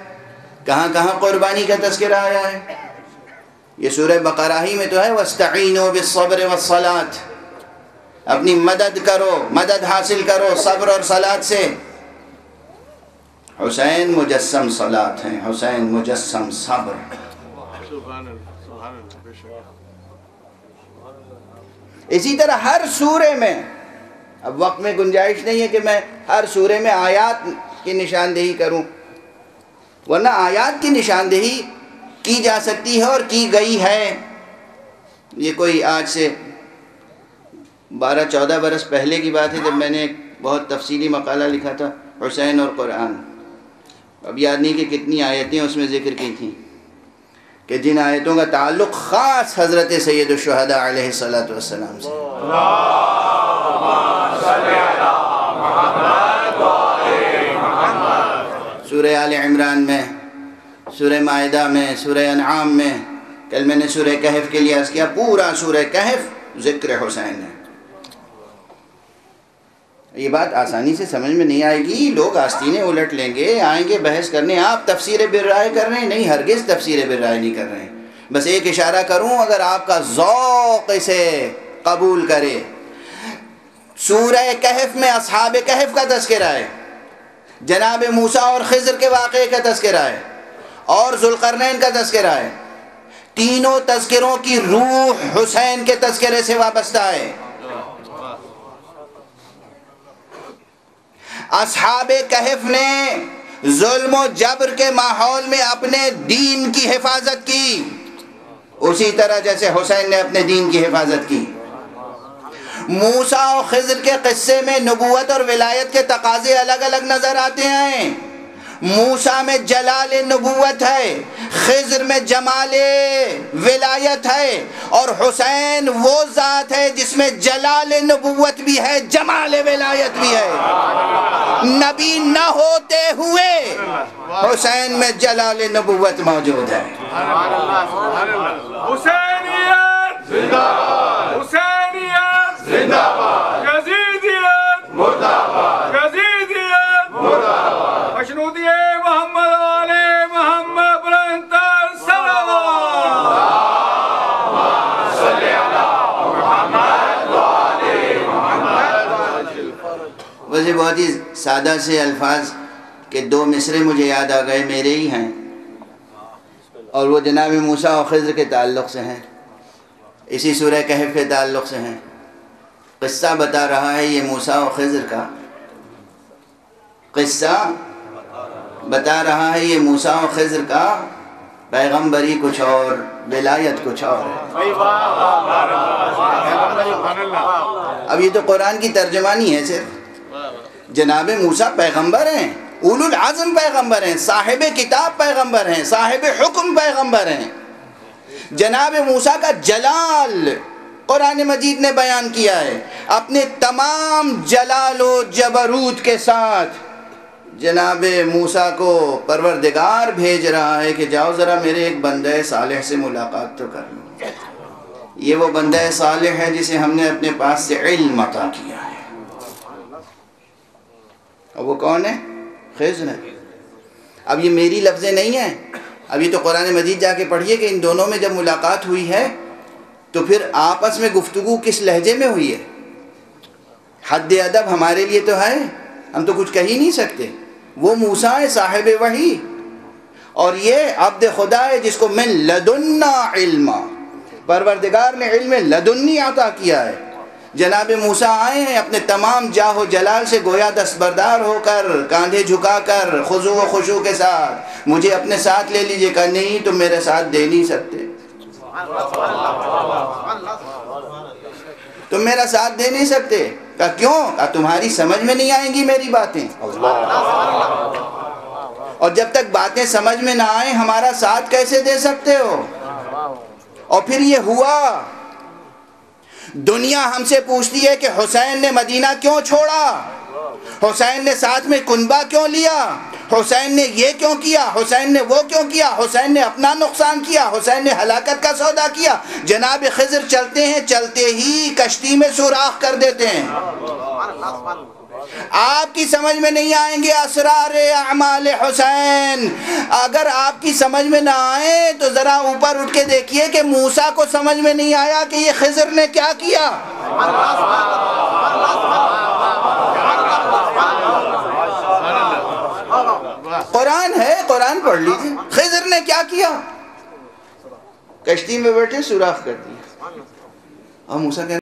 کہاں کہاں قربانی کا تذکرہ آیا ہے، یہ سورہ بقرہ ہی میں تو ہے، وَاسْتَعِینُوا بِالصَّبْرِ وَالصَّلَاةِ، اپنی مدد کرو، مدد حاصل کرو صبر اور صلاۃ سے۔ حسین مجسم صلاۃ ہیں، حسین مجسم صبر، اسی طرح ہر سورے میں، اب وقت میں گنجائش نہیں ہے کہ میں ہر سورے میں آیات کی نشاندہی کروں، ورنہ آیات کی نشاندہی کی جا سکتی ہے اور کی گئی ہے۔ یہ کوئی آج سے 12-14 برس پہلے کی بات ہے جب میں نے ایک بہت تفصیلی مقالہ لکھا تھا حسین اور قرآن۔ اب یاد نہیں کہ کتنی آیتیں اس میں ذکر کی تھیں کہ جن آیتوں کا تعلق خاص حضرت سید الشہداء علیہ السلام سے۔ سورہ آل عمران میں، سورہ مائدہ میں، سورہ انعام میں، کل میں نے سورہ کہف کے لیے عرض کیا، پورا سورہ کہف ذکر حسین ہے۔ یہ بات آسانی سے سمجھ میں نہیں آئے گی، لوگ آستینیں الٹ لیں گے، آئیں گے بحث کرنے، آپ تفسیر بالرائے کر رہے ہیں، نہیں ہرگز تفسیر بالرائے نہیں کر رہے ہیں۔ بس ایک اشارہ کروں، اگر آپ کا ذوق اسے قبول کرے، سورہ کہف میں اصحاب کہف کا تذکرہ ہے، جناب موسیٰ اور خضر کے واقعے کا تذکرہ ہے، اور ذوالقرنین کا تذکرہ ہے۔ تینوں تذکروں کی روح حسین کے تذکرے سے وابستہ ہے۔ اصحاب کہف نے ظلم و جبر کے ماحول میں اپنے دین کی حفاظت کی، اسی طرح جیسے حسین نے اپنے دین کی حفاظت کی۔ موسیٰ و خضر کے قصے میں نبوت اور ولایت کے تقاضے الگ الگ نظر آتے ہیں۔ موسیٰ میں جلال نبوت ہے، خضر میں جمال ولایت ہے، اور حسین وہ ذات ہے جس میں جلال نبوت بھی ہے، جمال ولایت بھی ہے۔ نبی نہ ہوتے ہوئے حسین میں جلال نبوت موجود ہے۔ حسینیت زندہ باد، حسینیت زندہ باد، یزیدیت مردہ باد، یزیدیت مردہ باد، مشروطیہ محمد علی محمد بلندتر صلوات۔ صلی اللہ محمد علی محمد۔ ویسے بہت ہی سادہ سے الفاظ کے دو مصرے مجھے یاد آ گئے، میرے ہی ہیں، اور وہ جناب موسیٰ و خضر کے تعلق سے ہیں، اسی سورہ کہف کے تعلق سے ہیں۔ قصہ بتا رہا ہے یہ موسیٰ و خضر کا، قصہ بتا رہا ہے یہ موسیٰ و خضر کا، پیغمبری کچھ اور، ولایت کچھ اور ہے۔ اب یہ تو قرآن کی ترجمانی ہے صرف۔ جناب موسیٰ پیغمبر ہیں، اولو العزم پیغمبر ہیں، صاحب کتاب پیغمبر ہیں، صاحب حکم پیغمبر ہیں۔ جناب موسیٰ کا جلال قرآن مجید نے بیان کیا ہے، اپنے تمام جلال و جبروت کے ساتھ جناب موسیٰ کو پروردگار بھیج رہا ہے کہ جاؤ ذرا میرے ایک بندہ صالح سے ملاقات تو کر لو۔ یہ وہ بندہ صالح ہے جسے ہم نے اپنے پاس سے علم عطا کیا ہے، اور وہ کون ہے؟ خضر ہے۔ اب یہ میری لفظیں نہیں ہیں، اب یہ تو قرآن مجید جا کے پڑھیے کہ ان دونوں میں جب ملاقات ہوئی ہے تو پھر آپس میں گفتگو کس لہجے میں ہوئی ہے۔ حد ادب ہمارے لیے تو ہے، ہم تو کچھ کہہ ہی نہیں سکتے۔ وہ موسیٰ ہے صاحب وحی، اور یہ عبد خدا ہے جس کو من لدنا علما، پروردگار نے علم لدنی عطا کیا ہے۔ جناب موسیٰ آئے ہیں اپنے تمام جاہ و جلال سے گویا دستبردار ہو کر، کاندھے جھکا کر، خضوع و خشوع کے ساتھ، مجھے اپنے ساتھ لے لیجئے۔ کہا نہیں، تم میرے ساتھ دے نہیں سکتے، تم میرا ساتھ دے نہیں سکتے۔ کہا کیوں؟ کہا تمہاری سمجھ میں نہیں آئیں گی میری باتیں، اور جب تک باتیں سمجھ میں نہ آئیں ہمارا ساتھ کیسے دے سکتے ہو؟ اور پھر یہ ہوا، دنیا ہم سے پوچھتی ہے کہ حسین نے مدینہ کیوں چھوڑا، حسین نے ساتھ میں کنبہ کیوں لیا، حسین نے یہ کیوں کیا، حسین نے وہ کیوں کیا، حسین نے اپنا نقصان کیا، حسین نے ہلاکت کا سودا کیا۔ جناب خضر چلتے ہیں، چلتے ہی کشتی میں سوراخ کر دیتے ہیں۔ آپ کی سمجھ میں نہیں آئیں گے اسرار اعمال حسین، اگر آپ کی سمجھ میں نہ آئے تو ذرا اوپر اٹھ کے دیکھیے کہ موسیٰ کو سمجھ میں نہیں آیا کہ یہ خضر نے کیا کیا۔ قرآن ہے، قرآن پڑھ لیجیے، خضر نے کیا کیا۔ کشتی میں بیٹھے سوراخ کر دیا. اور موسیٰ کہنے